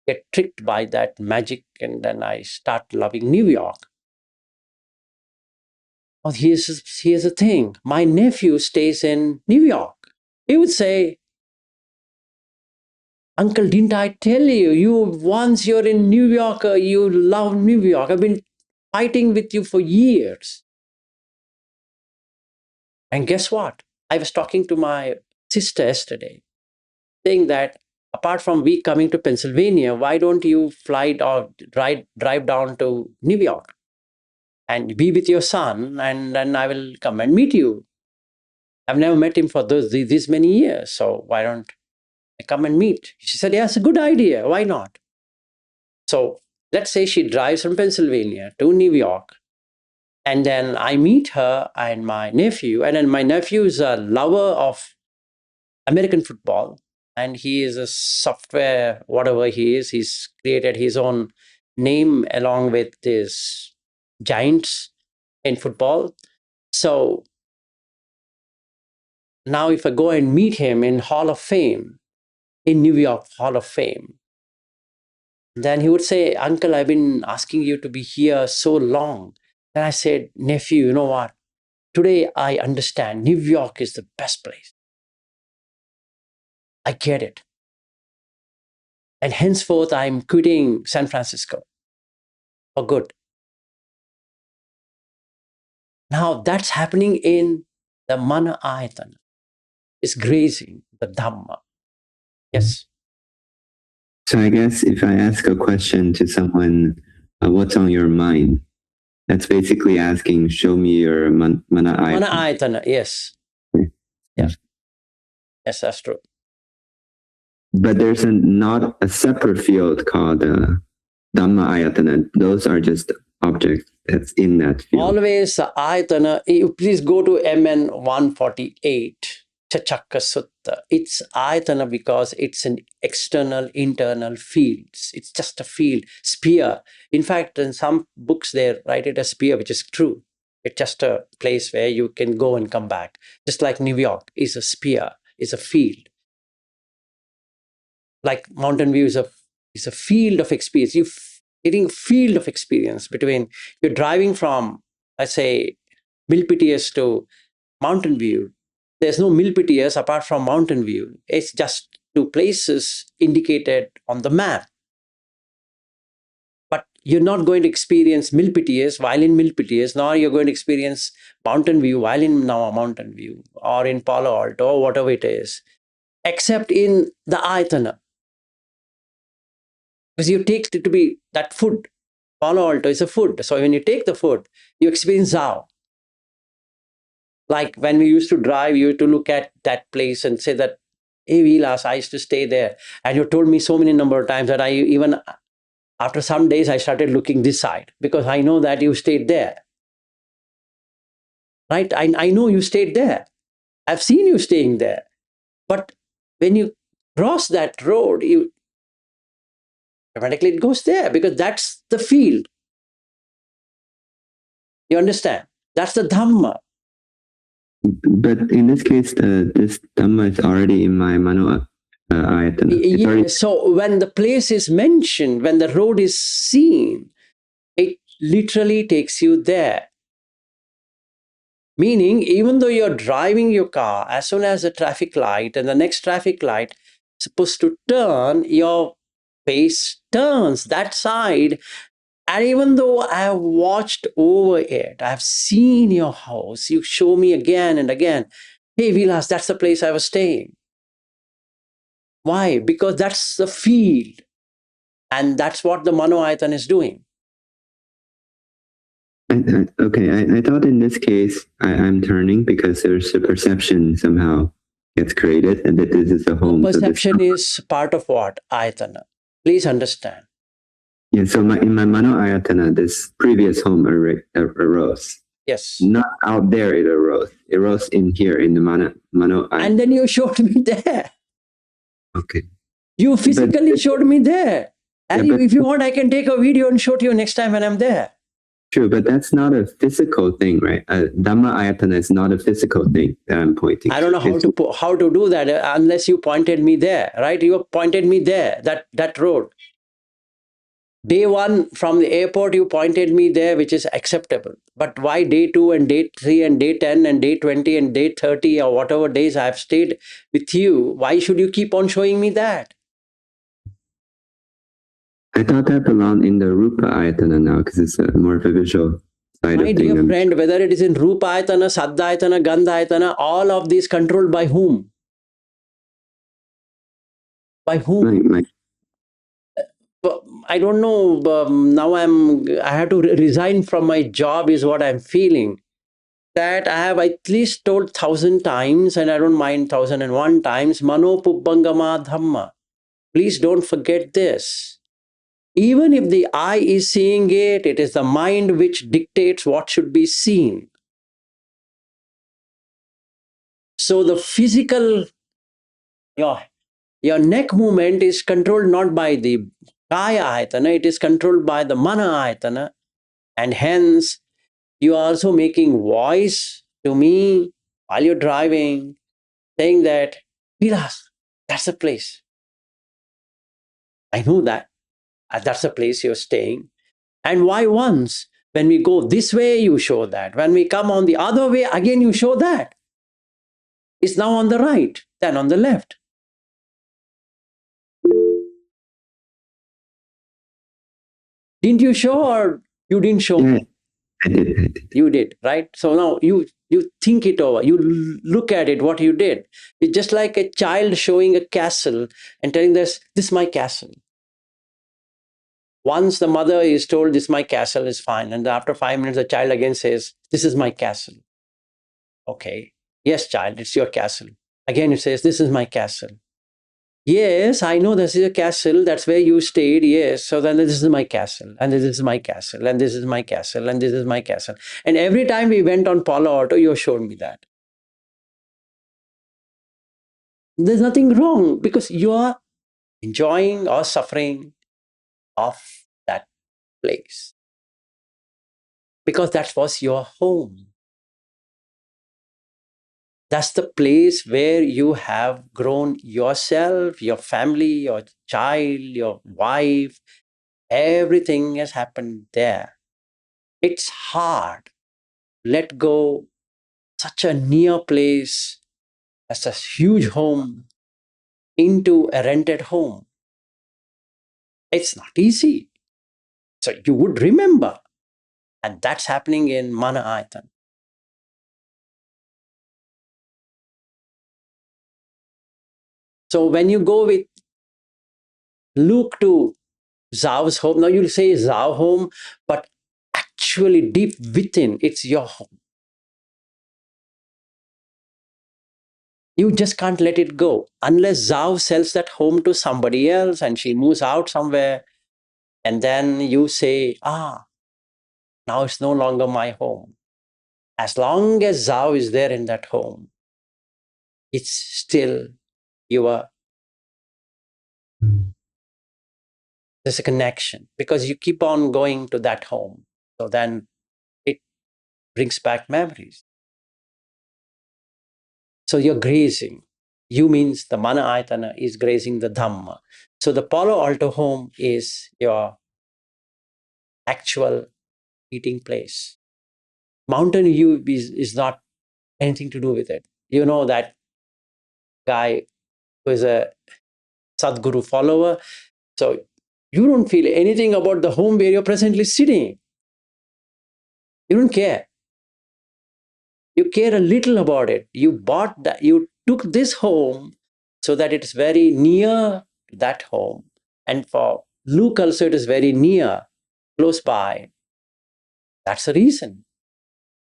get tricked by that magic, and then I start loving New York. Oh, here's the thing. My nephew stays in New York. He would say, Uncle, didn't I tell you, once you're in New York, you love New York. I've been fighting with you for years. And guess what? I was talking to my sister yesterday, saying that apart from we coming to Pennsylvania, why don't you fly or drive down to New York and be with your son, and then I will come and meet you. I've never met him for these many years, so why don't I come and meet? She said, yeah, it's a good idea. Why not? So let's say she drives from Pennsylvania to New York. And then I meet her and my nephew, and then my nephew is a lover of American football, and he is a software, whatever he is. He's created his own name along with his giants in football. So now, if I go and meet him in Hall of Fame, in New York Hall of Fame, then he would say, "Uncle, I've been asking you to be here so long." Then I said, "Nephew, you know what? Today I understand New York is the best place. I get it. And henceforth, I'm quitting San Francisco for good." Now that's happening in the Mana Ayatana. It's grazing the Dhamma. Yes. So I guess if I ask a question to someone, what's on your mind? That's basically asking, show me your mana Mana ayatana. Ayatana, yes. Yeah. Yes, that's true. But there's not a separate field called Dhamma ayatana. Those are just objects that's in that field. Always Ayatana, you please go to MN 148, Chachakka Sutta. It's Ayatana because it's an external, internal fields. It's just a field, sphere. In fact, in some books they write it as sphere, which is true. It's just a place where you can go and come back. Just like New York is a sphere, is a field. Like Mountain View is a field of experience. You're getting a field of experience between, you're driving from, let's say, Milpitas to Mountain View. There's no Milpitas apart from Mountain View. It's just two places indicated on the map. But you're not going to experience Milpitas while in Milpitas, nor you're going to experience Mountain View while in Mountain View, or in Palo Alto, or whatever it is, except in the Ayatana. Because you take it to be that food. Palo Alto is a food. So when you take the food, you experience Zao. Like when we used to drive, you used to look at that place and say that, "Hey, Vilas, I used to stay there." And you told me so many number of times that I even, after some days, I started looking this side because I know that you stayed there. Right? I know you stayed there. I've seen you staying there. But when you cross that road, you automatically it goes there because that's the field. You understand? That's the Dhamma. But in this case, this Dhamma is already in my Mano ayatana. Yeah, so when the place is mentioned, when the road is seen, it literally takes you there. Meaning, even though you're driving your car, as soon as the traffic light and the next traffic light is supposed to turn, your face turns that side. And even though I have watched over it, I have seen your house, you show me again and again, "Hey, Vilas, that's the place I was staying." Why? Because that's the field. And that's what the Mano Ayatana is doing. Okay, I thought in this case I'm turning because there's a perception somehow gets created and that this is a home. Perception is part of what? Ayatana. Please understand. Yeah, so in my Mano ayatana, this previous home arose. Yes. Not out there it arose. It arose in here in the Mano ayatana. And then you showed me there. Okay. You physically showed me there. And yeah, if you want, I can take a video and show to you next time when I'm there. True, but that's not a physical thing, right? Dhamma ayatana is not a physical thing that I'm pointing. I don't know how to do that unless you pointed me there, right? You pointed me there, that road. Day one from the airport, you pointed me there, which is acceptable. But why day 2 and day 3 and day 10 and day 20 and day 30 or whatever days I've stayed with you, why should you keep on showing me that? I thought that belonged in the Rupa ayatana now because it's more of a visual side My of thing. My dear friend, whether it is in Rupa ayatana, Saddha ayatana, Gandha ayatana, all of these controlled by whom? By whom? I don't know. Now I have to resign from my job is what I'm feeling. That I have at least told 1,000 times, and I don't mind 1,001 times, Mano Pubbangama Dhamma. Please don't forget this. Even if the eye is seeing it, it is the mind which dictates what should be seen. So the physical, your, your neck movement is controlled not by the kaya ayatana, it is controlled by the mana ayatana. And hence, you are also making voice to me while you're driving, saying that, Vilas, that's the place. I know that. That's the place you're staying. And why once? When we go this way, you show that. When we come on the other way, again, you show that. It's now on the right, then on the left. Didn't you show or you didn't show Yeah, me? I did. You did, right? So now you think it over. You look at it, what you did. It's just like a child showing a castle and telling this is my castle. Once the mother is told, this is my castle, is fine. And after 5 minutes, the child again says, this is my castle. Okay. Yes, child, it's your castle. Again, it says, this is my castle. Yes, I know this is a castle. That's where you stayed. Yes. So then this is my castle. And this is my castle. And this is my castle. And this is my castle. And every time we went on Palo Alto, you showed me that. There's nothing wrong because you are enjoying or suffering of that place. Because that was your home. That's the place where you have grown yourself, your family, your child, your wife. Everything has happened there. It's hard. Let go such a near place as a huge home into a rented home. It's not easy. So you would remember. And that's happening in Mana Ayatan. So when you go with Luke to Zhao's home, now you'll say Zhao home, but actually deep within, it's your home. You just can't let it go unless Zhao sells that home to somebody else and she moves out somewhere. And then you say, now it's no longer my home. As long as Zhao is there in that home, it's still your, there's a connection because you keep on going to that home. So then it brings back memories. So you're grazing. You means the Mana Ayatana is grazing the Dhamma. So the Palo Alto home is your actual eating place. Mountain View is not anything to do with it. You know that guy who is a Sadguru follower. So you don't feel anything about the home where you're presently sitting. You don't care. You care a little about it. You bought that, you took this home so that it's very near that home. And for Luke also, it is very near, close by. That's the reason.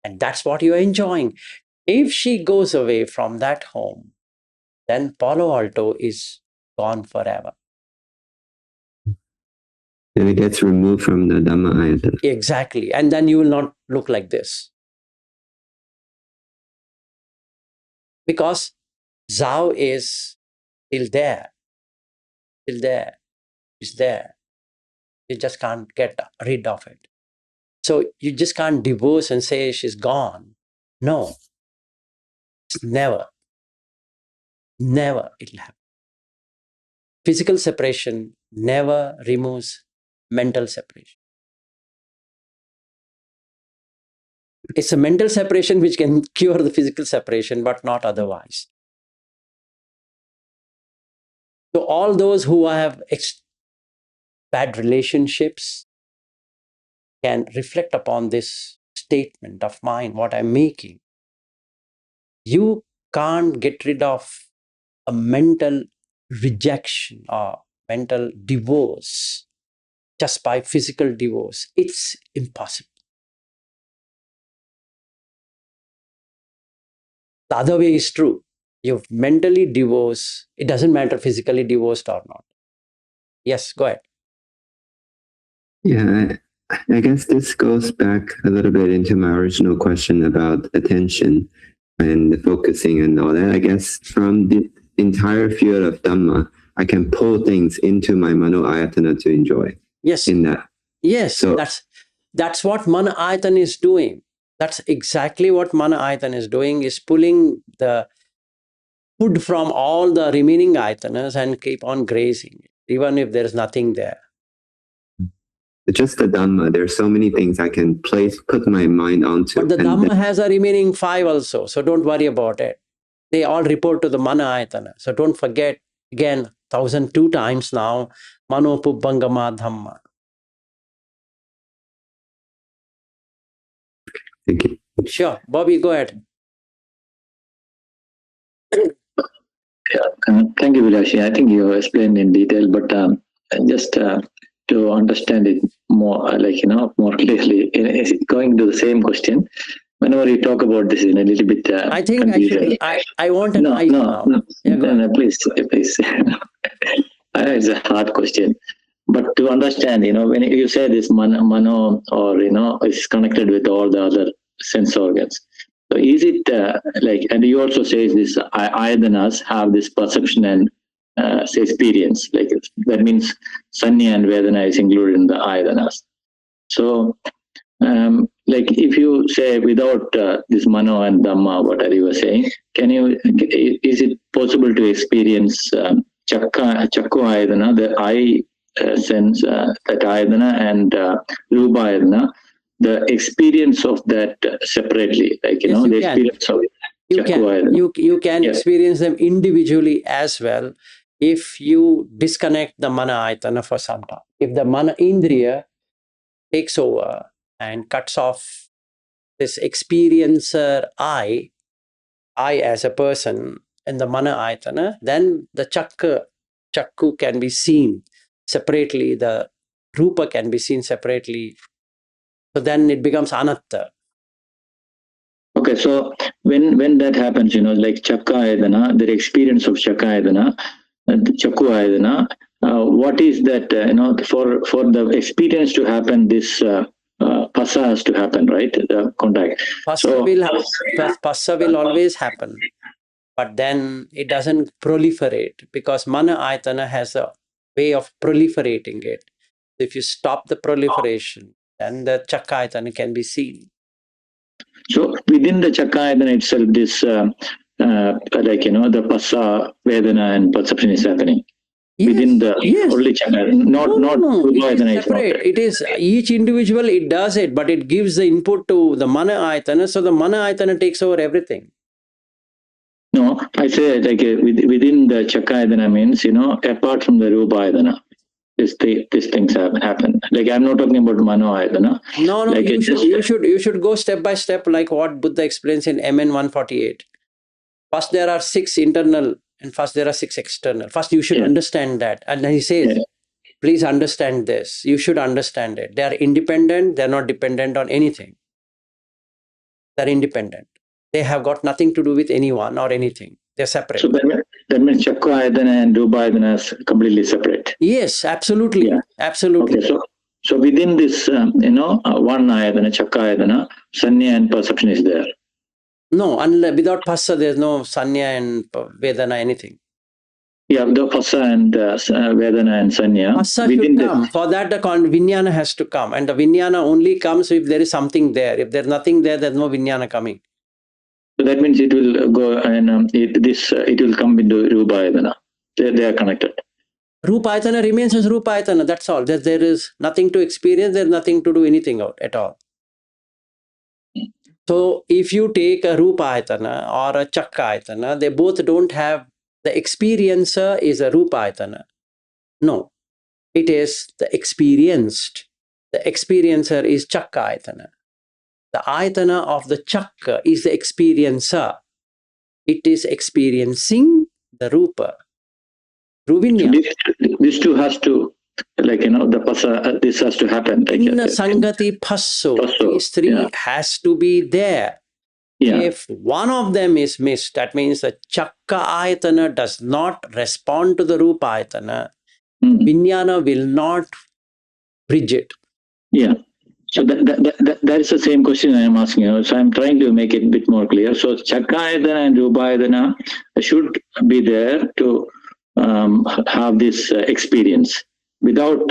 And that's what you're enjoying. If she goes away from that home, then Palo Alto is gone forever. And it gets removed from the Dhamma Ayatana. Exactly. And then you will not look like this. Because Zhao is still there. Still there. It's there. You just can't get rid of it. So you just can't divorce and say she's gone. No. Never. Never it'll happen. Physical separation never removes mental separation. It's a mental separation which can cure the physical separation, but not otherwise. So all those who have bad relationships can reflect upon this statement of mine, what I'm making. You can't get rid of a mental rejection or mental divorce just by physical divorce. It's impossible. The other way is true. You've mentally divorced, it doesn't matter physically divorced or not. Yes, go ahead. Yeah, I guess this goes back a little bit into my original question about attention and focusing and all that. I guess from the entire field of Dhamma, I can pull things into my Mano Ayatana to enjoy. Yes. In that. Yes, So that's what Mana Ayatana is doing. That's exactly what Mana Ayatana is doing, is pulling the food from all the remaining ayatanas and keep on grazing, even if there's nothing there. just the Dhamma, there's so many things I can put my mind onto. But the Dhamma has a remaining 5 also, so don't worry about it. They all report to the Mana Ayatana. So don't forget, again, 1002 times now, Mano Pubbangama Dhamma. Thank you. Sure. Bobby, go ahead. Thank you, Vilashi. I think you explained in detail, but just to understand it more, more clearly, going to the same question. Whenever you talk about this, in a little bit, I think confusing. actually, I want an ice now. No, please. I know it's a hard question, but to understand, when you say this mano, or is connected with all the other sense organs. So is it and you also say this ayadanas have this perception and experience, like that means sanya and vedana is included in the ayadanas. So if you say without this mano and dhamma, what are you saying? Is it possible to experience chakku ayadana, the eye sense, that ayadana, and rupa ayadana, the experience of that separately, Yes, the experience of you can experience them individually as well if you disconnect the mana ayatana for some time. If the mana indriya takes over and cuts off this experiencer I as a person in the mana ayatana, then the chakku can be seen separately, the rupa can be seen separately. So then it becomes anatta. Okay, so when that happens, like chakka ayadana, the experience of chakka ayadana, chakku ayadana, what is that, for the experience to happen, this passa has to happen, right? The contact. Passa will always happen, but then it doesn't proliferate because mana ayatana has a way of proliferating it. If you stop the proliferation, then the chakka ayatana can be seen. So within the chakka ayatana itself, this the passa, vedana, and perception is happening. Yes, within the only chakra, not it is separate. It is each individual, it does it, but it gives the input to the mana ayatana, so the mana ayatana takes over everything. No, I say within the chakra ayatana means, apart from the rupa ayatana, these things happen. Like I'm not talking about mano ayatana. No, you should go step by step, like what Buddha explains in MN 148. First there are 6 internal and first there are 6 external. First you should understand that. And then he says, please understand this. You should understand it. They are independent. They're not dependent on anything. They're independent. They have got nothing to do with anyone or anything. They're separate. So that means chakra ayatana and rupa ayatana is completely separate. Yes, absolutely. Yeah. Absolutely. Okay, so within this, one ayatana, chakra ayatana, sanya and perception is there. No, without passa, there's no sanya and vedana, anything. Yeah, the passa and vedana and sanya. Passa should come. For that, the vijnana has to come. And the vijnana only comes if there is something there. If there's nothing there, there's no vijnana coming. So that means it will go and it will come into rupa ayatana. They are connected. Rupa ayatana remains as rupa ayatana. That's all. There is nothing to experience. There's nothing to do anything out at all. So if you take a rupa ayatana or a chakka ayatana, they both don't have, the experiencer is a rupa ayatana. No, it is the experienced. The experiencer is chakka ayatana. The ayatana of the chakka is the experiencer. It is experiencing the rupa. Ruvinya. So this two has to, the passa, this has to happen. Inna sangati passo. These 3 has to be there. Yeah. If one of them is missed, that means the chakka ayatana does not respond to the rupa ayatana. Vijnana will not bridge it. Yeah. So that is the same question I am asking. So I'm trying to make it a bit more clear. So Chakayatana and Rupayatana should be there to have this experience. Without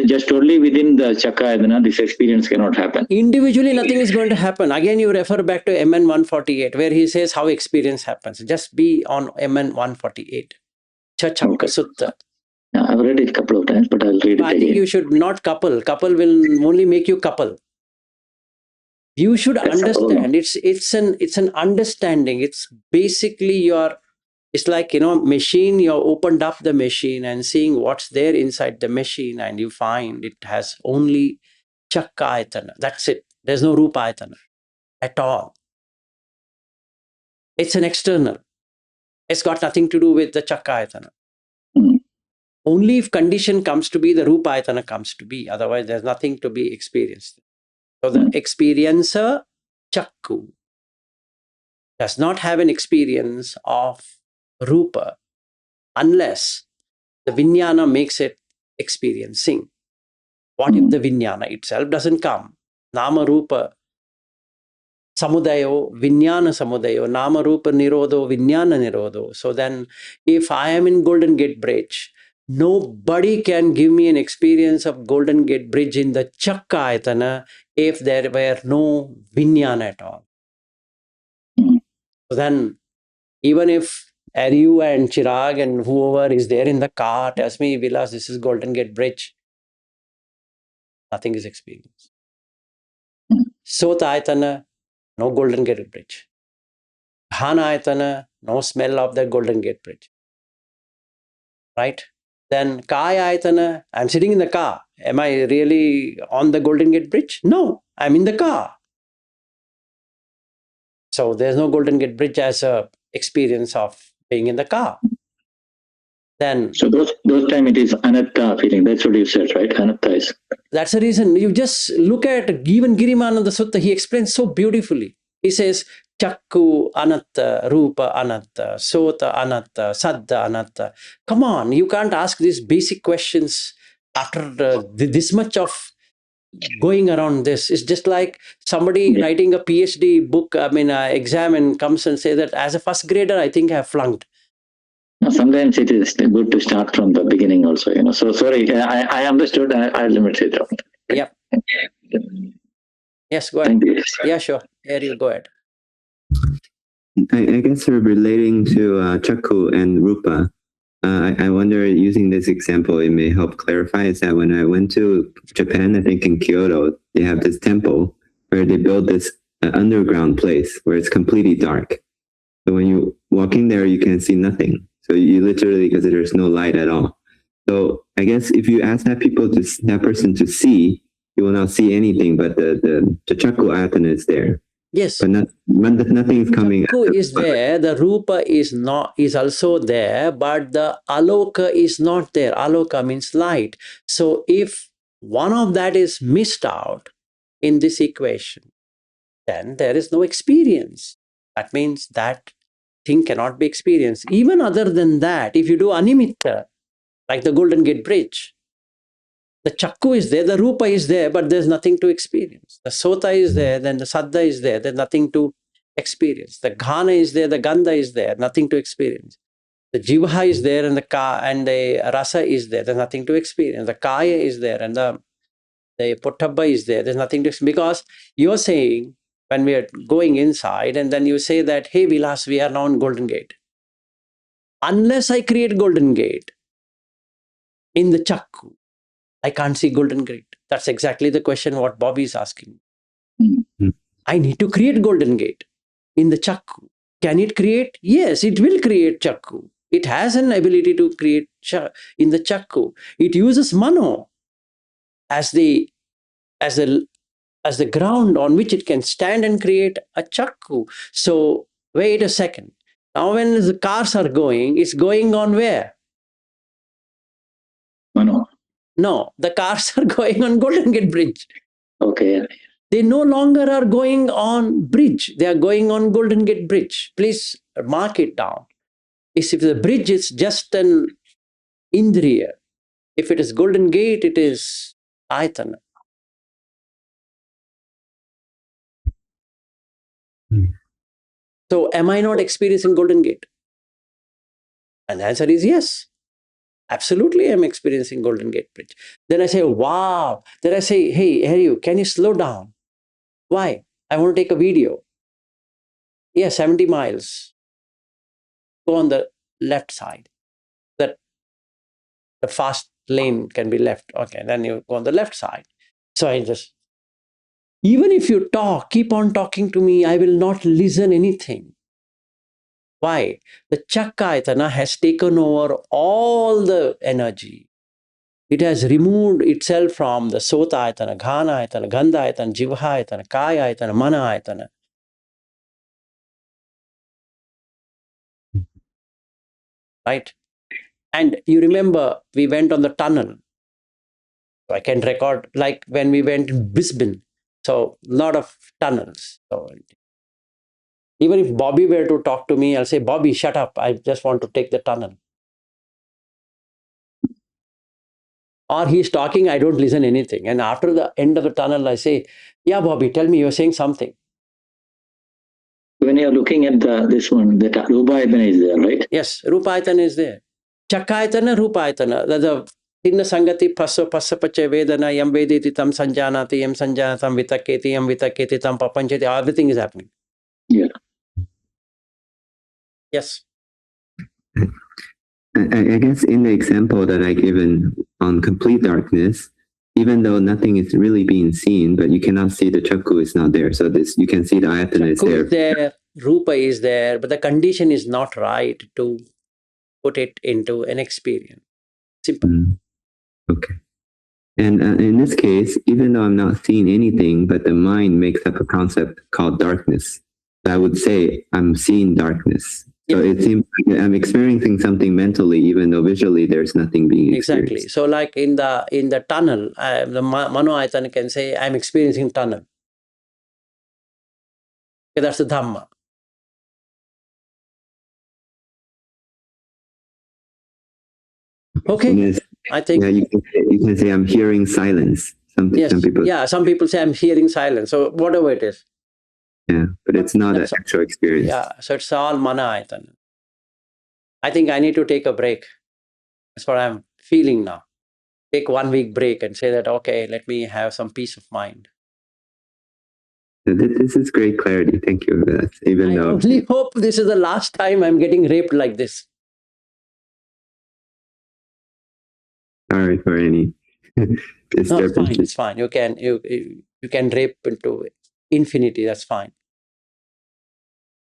just only within the Chakayatana, this experience cannot happen. Individually, nothing is going to happen. Again, you refer back to MN 148, where he says how experience happens. Just be on MN 148. Chachakka Okay. Sutta. I've read it a couple of times, but I'll read it I think again. you should not couple. Couple will only make you couple. You should That's understand. It's an understanding. It's basically it's like, machine. You opened up the machine and seeing what's there inside the machine, and you find it has only Chakkayatana. That's it. There's no Rupayatana at all. It's an external. It's got nothing to do with the Chakkayatana. Mm. Only if condition comes to be, the Rupayatana comes to be. Otherwise, there's nothing to be experienced. So the experiencer, Chakku, does not have an experience of Rupa unless the Vijnana makes it experiencing. What if the Vijnana itself doesn't come? Nama Rupa Samudayo, Vijnana Samudayo, Nama Rupa Nirodho, Vijnana Nirodho. So then, if I am in Golden Gate Bridge, nobody can give me an experience of Golden Gate Bridge in the Chakkayatana if there were no Vijnana at all. So then, even if Aryu and Chirag and whoever is there in the car tells me, Vilas, this is Golden Gate Bridge, nothing is experienced. Sotayatana, no Golden Gate Bridge. Dhanayatana, no smell of the Golden Gate Bridge. Right? Then Kayayatana, I'm sitting in the car. Am I really on the Golden Gate Bridge? No, I'm in the car. So there's no Golden Gate Bridge as a experience of being in the car. Then, so those time it is anatta feeling. That's what you said, right? Anatta is. That's the reason. You just look at even Girimananda Sutta, he explains so beautifully. He says, Chakku anatta, Rupa anatta, Sota anatta, Saddha anatta. Come on, you can't ask these basic questions after this much of going around this. It's just like somebody writing a PhD book, exam, and comes and say that as a first grader, I think I have flunked. Sometimes it is good to start from the beginning also, So sorry, I understood. I limit it. Yep. Yes, go ahead. Thank you. Yeah, sure. Here you go ahead. I guess we're relating to Chakku and Rupa. I wonder, using this example, it may help clarify, is that when I went to Japan, I think in Kyoto, they have this temple where they build this underground place where it's completely dark. So when you walk in there, you can see nothing. So you literally, because there's no light at all. So I guess if you ask that person to see, you will not see anything, but the Chakku Ayatana is there. Yes. But nothing is coming. Chakku is there, the Rupa is also there, but the Aloka is not there. Aloka means light. So if one of that is missed out in this equation, then there is no experience. That means that thing cannot be experienced. Even other than that, if you do Animitta, like the Golden Gate Bridge, the Chakku is there, the Rupa is there, but there's nothing to experience. The Sota is there, then the Saddha is there, there's nothing to experience. The Ghana is there, the Gandha is there, nothing to experience. The Jivaha is there, and the Rasa is there, there's nothing to experience. The Kaya is there, and the Pottabha is there, there's nothing to experience. Because you're saying, when we are going inside, and then you say that, hey Vilas, we are now in Golden Gate. Unless I create Golden Gate in the Chakku, I can't see Golden Gate. That's exactly the question what Bobby is asking. Mm-hmm. I need to create Golden Gate in the Chakku. Can it create? Yes, it will create Chakku. It has an ability to create in the Chakku. It uses Mano as the ground on which it can stand and create a Chakku. So wait a second. Now when the cars are going, it's going on where? Mano. No, the cars are going on Golden Gate Bridge. Okay. They no longer are going on bridge. They are going on Golden Gate Bridge. Please mark it down. If the bridge is just an Indriya, if it is Golden Gate, it is Ayatana. So am I not experiencing Golden Gate? And the answer is yes. Absolutely, I'm experiencing Golden Gate Bridge. Then I say, wow. Then I say, hey, Harry, can you slow down? Why? I want to take a video. Yeah, 70 miles. Go on the left side. That the fast lane can be left. Okay, then you go on the left side. So I just, even if you talk, keep on talking to me, I will not listen anything. Why? The Chakkayatana has taken over all the energy. It has removed itself from the Sotayatana, Ghanayatana, Gandhayatana, Jivhayatana, Kayayatana, Manayatana. Right? And you remember we went on the tunnel. So I can record like when we went in Brisbane. So a lot of tunnels. So even if Bobby were to talk to me, I'll say, Bobby, shut up. I just want to take the tunnel. Or he's talking, I don't listen anything. And after the end of the tunnel, I say, yeah, Bobby, tell me, you're saying something. When you're looking at this one, that Rupayatana is there, right? Yes, Rupayatana is there. Chakkayatana, Rupayatana. The Tinna Sangati Passo Passapache Vedana, Yam Vediti Tam Sanjanati, Yam Sanjanatam Vitaketi, Yam Vitaketi Tam Papancheti, everything is happening. Yeah. Yes. I guess in the example that I given on complete darkness, even though nothing is really being seen, but you cannot see the chakku is not there. So this you can see the ayatana is Chakku there. is there, Rupa is there, but the condition is not right to put it into an experience. Simple. Okay. And in this case, even though I'm not seeing anything, but the mind makes up a concept called darkness, I would say I'm seeing darkness. So it seems like I'm experiencing something mentally, even though visually there's nothing being experienced. Exactly. So like in the tunnel, the Mano Ayatana can say, I'm experiencing tunnel. Okay, that's the Dhamma. Okay. Yes. I think. Yeah, you can say I'm hearing silence. Some people. Yeah, some people say I'm hearing silence. So whatever it is. Yeah, but it's not an actual experience. Yeah, so it's all Mana Ayatana. I think I need to take a break. That's what I'm feeling now. Take 1 week break and say that, okay, let me have some peace of mind. This is great clarity. Thank you for that. Even I only hope this is the last time I'm getting raped like this. Sorry for any disturbance. No, it's fine. You can rape into infinity. That's fine.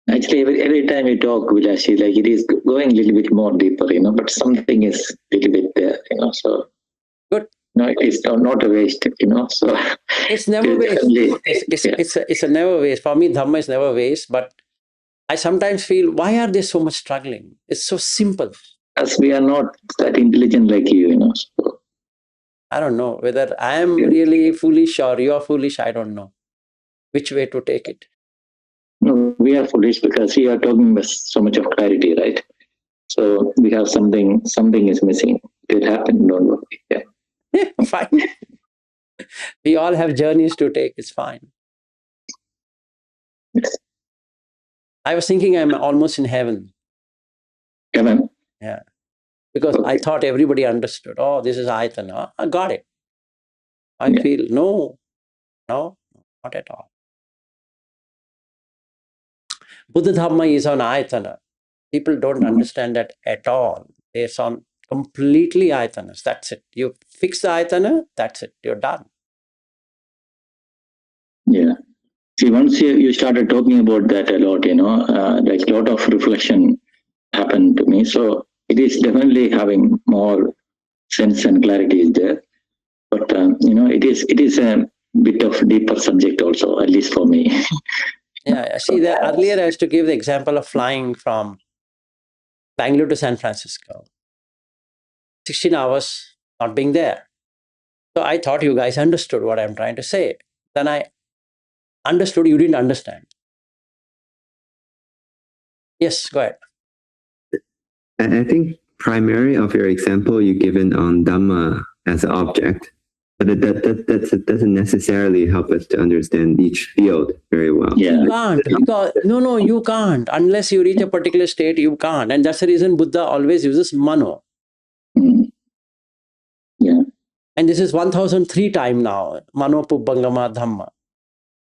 Actually, every time you talk, Vilashi, like it is going a little bit more deeper, but something is a little bit there, so. Good. No, it is not a waste, so. It's never waste. It's a never waste. For me, Dharma is never waste, but I sometimes feel, why are they so much struggling? It's so simple. As we are not that intelligent like you, so. I don't know whether I am really foolish or you are foolish. I don't know which way to take it. No, we are foolish because we are talking with so much of clarity, right? So we have something is missing. It will happen, don't worry. Yeah, fine. We all have journeys to take. It's fine. Yes. I was thinking I'm almost in heaven. Heaven? Yeah. Because I thought everybody understood. Oh, this is Ayatana. I got it. I feel no, not at all. Buddha Dhamma is on Ayatana. People don't understand that at all. It's on completely Ayatanas. That's it. You fix the Ayatana, that's it. You're done. Yeah. See, once you started talking about that a lot, like a lot of reflection happened to me. So it is definitely having more sense and clarity is there. But, it is a bit of deeper subject also, at least for me. Yeah, see, earlier I used to give the example of flying from Bangalore to San Francisco. 16 hours not being there. So I thought you guys understood what I'm trying to say. Then I understood you didn't understand. Yes, go ahead. I think primary of your example you given on Dhamma as an object, But that doesn't necessarily help us to understand each field very well. Yeah. You can't. Because, no, you can't. Unless you reach a particular state, you can't. And that's the reason Buddha always uses Mano. Mm. Yeah. And this is 1003 time now. Mano Pubbangama Dhamma.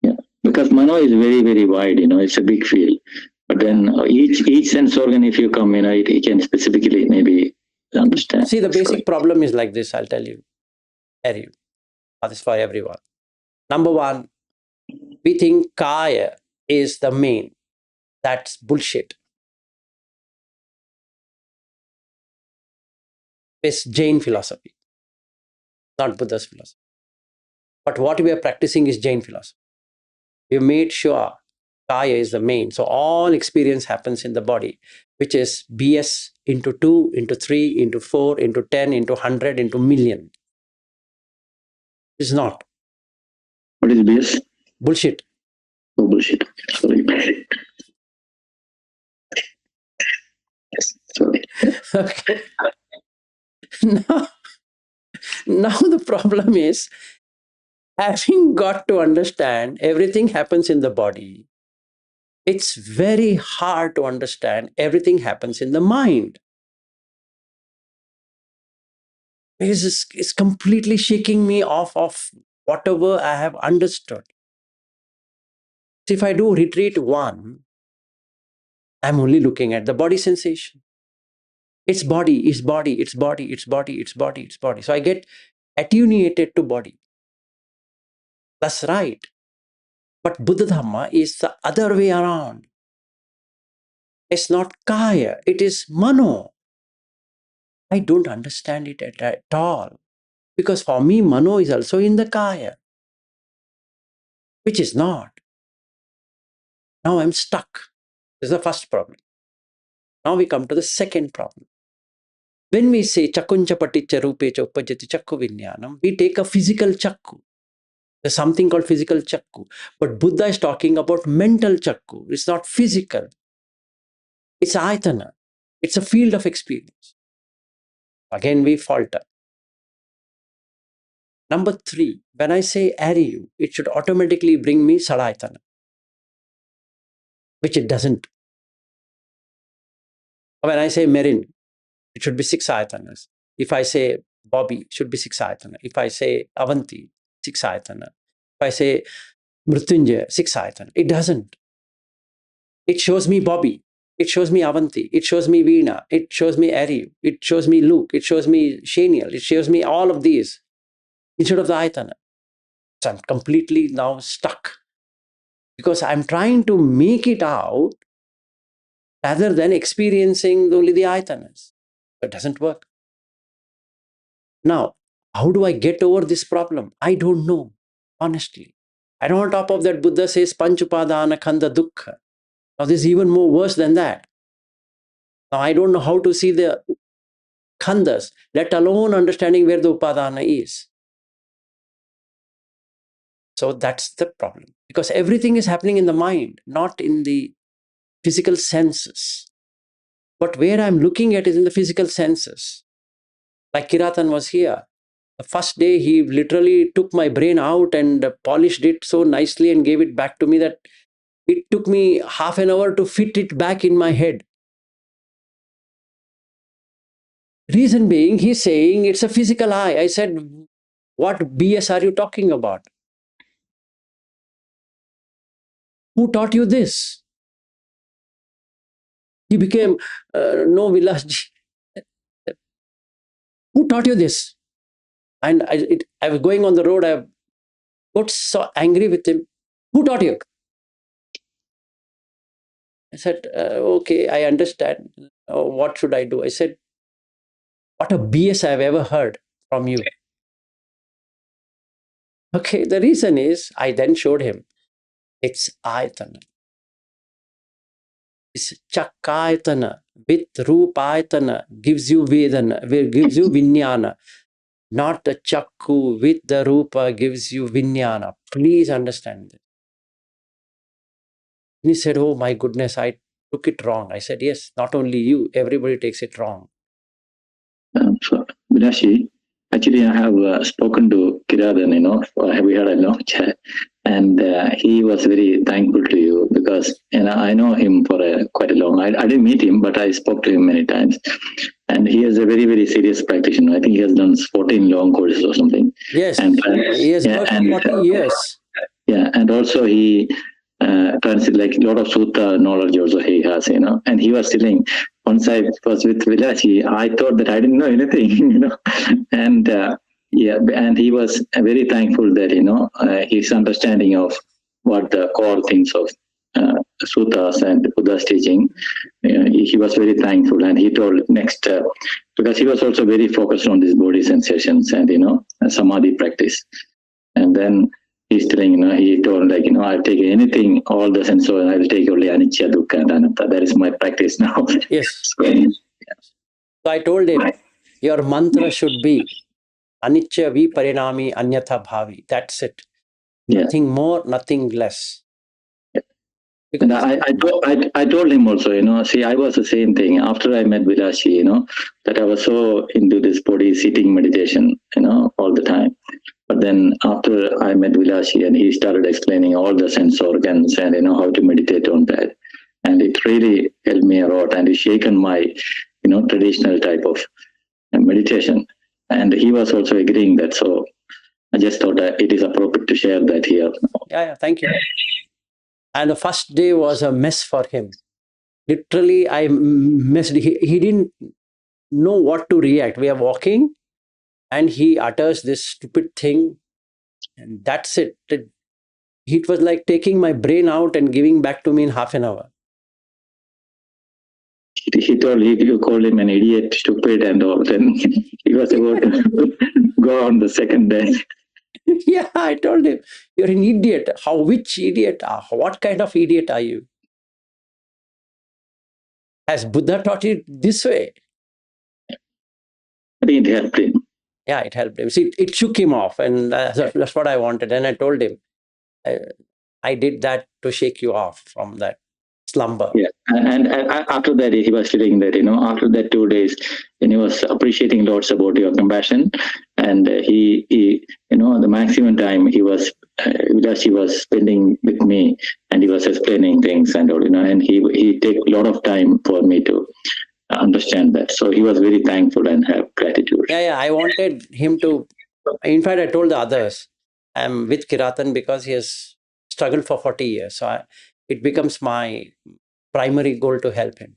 Yeah. Because Mano is very, very wide, it's a big field. But then each sense organ, if you come, it can specifically maybe understand. See, the basic problem is like this, I'll tell you. This is for everyone. Number one, we think Kaya is the main. That's bullshit. It's Jain philosophy, not Buddha's philosophy. But what we are practicing is Jain philosophy. We made sure Kaya is the main. So all experience happens in the body, which is BS into 2, into 3, into 4, into 10, into 100, into million. It's not. What is BS? Bullshit. Oh, bullshit. Sorry. Yes, sorry. Okay. Now the problem is, having got to understand everything happens in the body, it's very hard to understand everything happens in the mind. It's completely shaking me off of whatever I have understood. So if I do retreat 1, I'm only looking at the body sensation. It's body, it's body, it's body, it's body, it's body, it's body. So I get attenuated to body. That's right. But Buddha Dhamma is the other way around. It's not Kaya, it is Mano. I don't understand it at all. Because for me, Mano is also in the Kaya, which is not. Now I'm stuck. This is the first problem. Now we come to the second problem. When we say Chakuncha Paticca Rupecha Uppajjati Chakku Vinyanam, we take a physical chakku. There's something called physical chakku. But Buddha is talking about mental chakku. It's not physical. It's ayatana. It's a field of experience. Again, we falter. Number 3, when I say Ariyu, it should automatically bring me Sadayatana, which it doesn't. When I say Merin, it should be 6 ayatanas. If I say Bobby, it should be 6 ayatana. If I say Avanti, 6 ayatana. If I say Mrityunjaya, 6 ayatana. It doesn't. It shows me Bobby. It shows me Avanti. It shows me Veena. It shows me Ariyu. It shows me Luke. It shows me Shaniel. It shows me all of these instead of the ayatana. So I'm completely now stuck because I'm trying to make it out rather than experiencing only the ayatanas. It doesn't work. Now, how do I get over this problem? I don't know, honestly. And on top of that, Buddha says, Panchupadana Khanda Dukkha. Now, this is even more worse than that. Now, I don't know how to see the khandas, let alone understanding where the upadana is. So that's the problem. Because everything is happening in the mind, not in the physical senses. But where I'm looking at is in the physical senses. Like Kiratan was here. The first day, he literally took my brain out and polished it so nicely and gave it back to me that it took me half an hour to fit it back in my head. Reason being, he's saying it's a physical eye. I said, what BS are you talking about? Who taught you this? He became, no Vilasji. Who taught you this? And I was going on the road, I got so angry with him. Who taught you? I said, okay, I understand. What should I do? I said, what a BS I've ever heard from you. Okay, the reason is, I then showed him, it's ayatana. It's chakayatana with rupayatana gives you vedana, gives you vinyana. Not the chakku with the rupa gives you vinyana. Please understand this. And he said, oh my goodness, I took it wrong. I said, yes, not only you, everybody takes it wrong. So, Vidashi, Actually, I have spoken to Kiradan, we had a long chat, and he was very thankful to you because I know him for quite a long. I didn't meet him, but I spoke to him many times, and he is a very, very serious practitioner. I think he has done 14 long courses or something. Yes, and he has got 40 years. Yeah, and also he translates like a lot of sutta knowledge also he has, and he was telling, once I was with Vilachi, I thought that I didn't know anything, and and he was very thankful that, his understanding of what the core things of suttas and Buddha's teaching, he was very thankful, and he told next, because he was also very focused on these body sensations and, samadhi practice. And then he's telling, he told like, I'll take anything, all the senses, and I'll take only anicca, dukkha, and anatta. That is my practice now. Yes. So I told him, your mantra should be anicca viparinami anyatha bhavi. That's it. Nothing more, nothing less. And I told him also, see, I was the same thing. After I met Vilashi, that I was so into this body sitting meditation, all the time. But then after I met Vilashi and he started explaining all the sense organs and, how to meditate on that. And it really helped me a lot, and it shaken my, traditional type of meditation. And he was also agreeing that. So I just thought that it is appropriate to share that here. Yeah, thank you. And the first day was a mess for him. Literally, I messed. He didn't know what to react. We are walking, and he utters this stupid thing, and that's it. It was like taking my brain out and giving back to me in half an hour. He told you called him an idiot, stupid, and all. Then he was about to go on the second day. Yeah, I told him, you're an idiot. Which idiot? What kind of idiot are you? Has Buddha taught it this way? I think it helped him. Yeah, it helped him. See, it shook him off, and that's what I wanted. And I told him, I did that to shake you off from that slumber. Yeah, and after that, he was telling that, after that 2 days, and he was appreciating lots about your compassion, and he the maximum time he was spending with me, and he was explaining things and all, and he take a lot of time for me to understand that. So he was very thankful and have gratitude. Yeah, I wanted him to. In fact, I told the others, I'm with Kiratan because he has struggled for 40 years. So it becomes my primary goal to help him.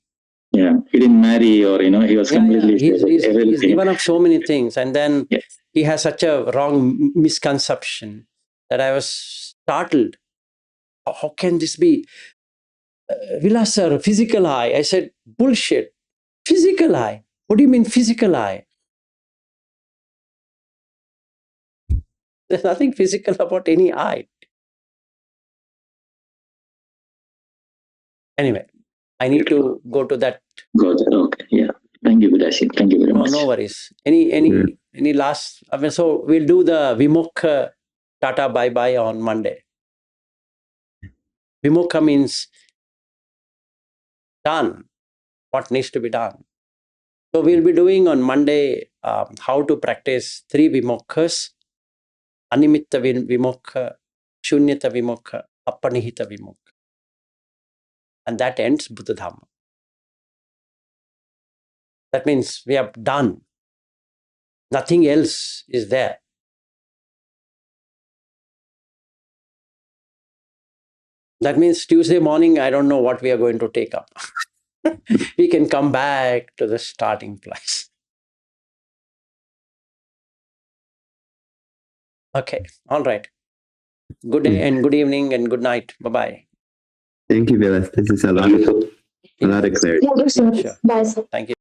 Yeah, he didn't marry, or he was completely. He's given up so many things, and then he has such a wrong misconception that I was startled. How can this be? Vilas sir, physical eye. I said, bullshit. Physical eye. What do you mean physical eye? There's nothing physical about any eye. Anyway, I need to go to that. Okay, yeah. Thank you, Vilashi. Thank you very much. No worries. Any last? So we'll do the Vimokha Tata bye-bye on Monday. Vimokha means done. What needs to be done. So we'll be doing on Monday how to practice 3 Vimokhas. Animitta Vimokha, Shunyata Vimokha, Apanihita Vimokha. And that ends Buddha Dharma. That means we have done. Nothing else is there. That means Tuesday morning, I don't know what we are going to take up. We can come back to the starting place. Okay, all right. Good day and good evening and good night. Bye-bye. Thank you, Vilas. This is a lot of clarity. Sure. Bye, sir. Thank you.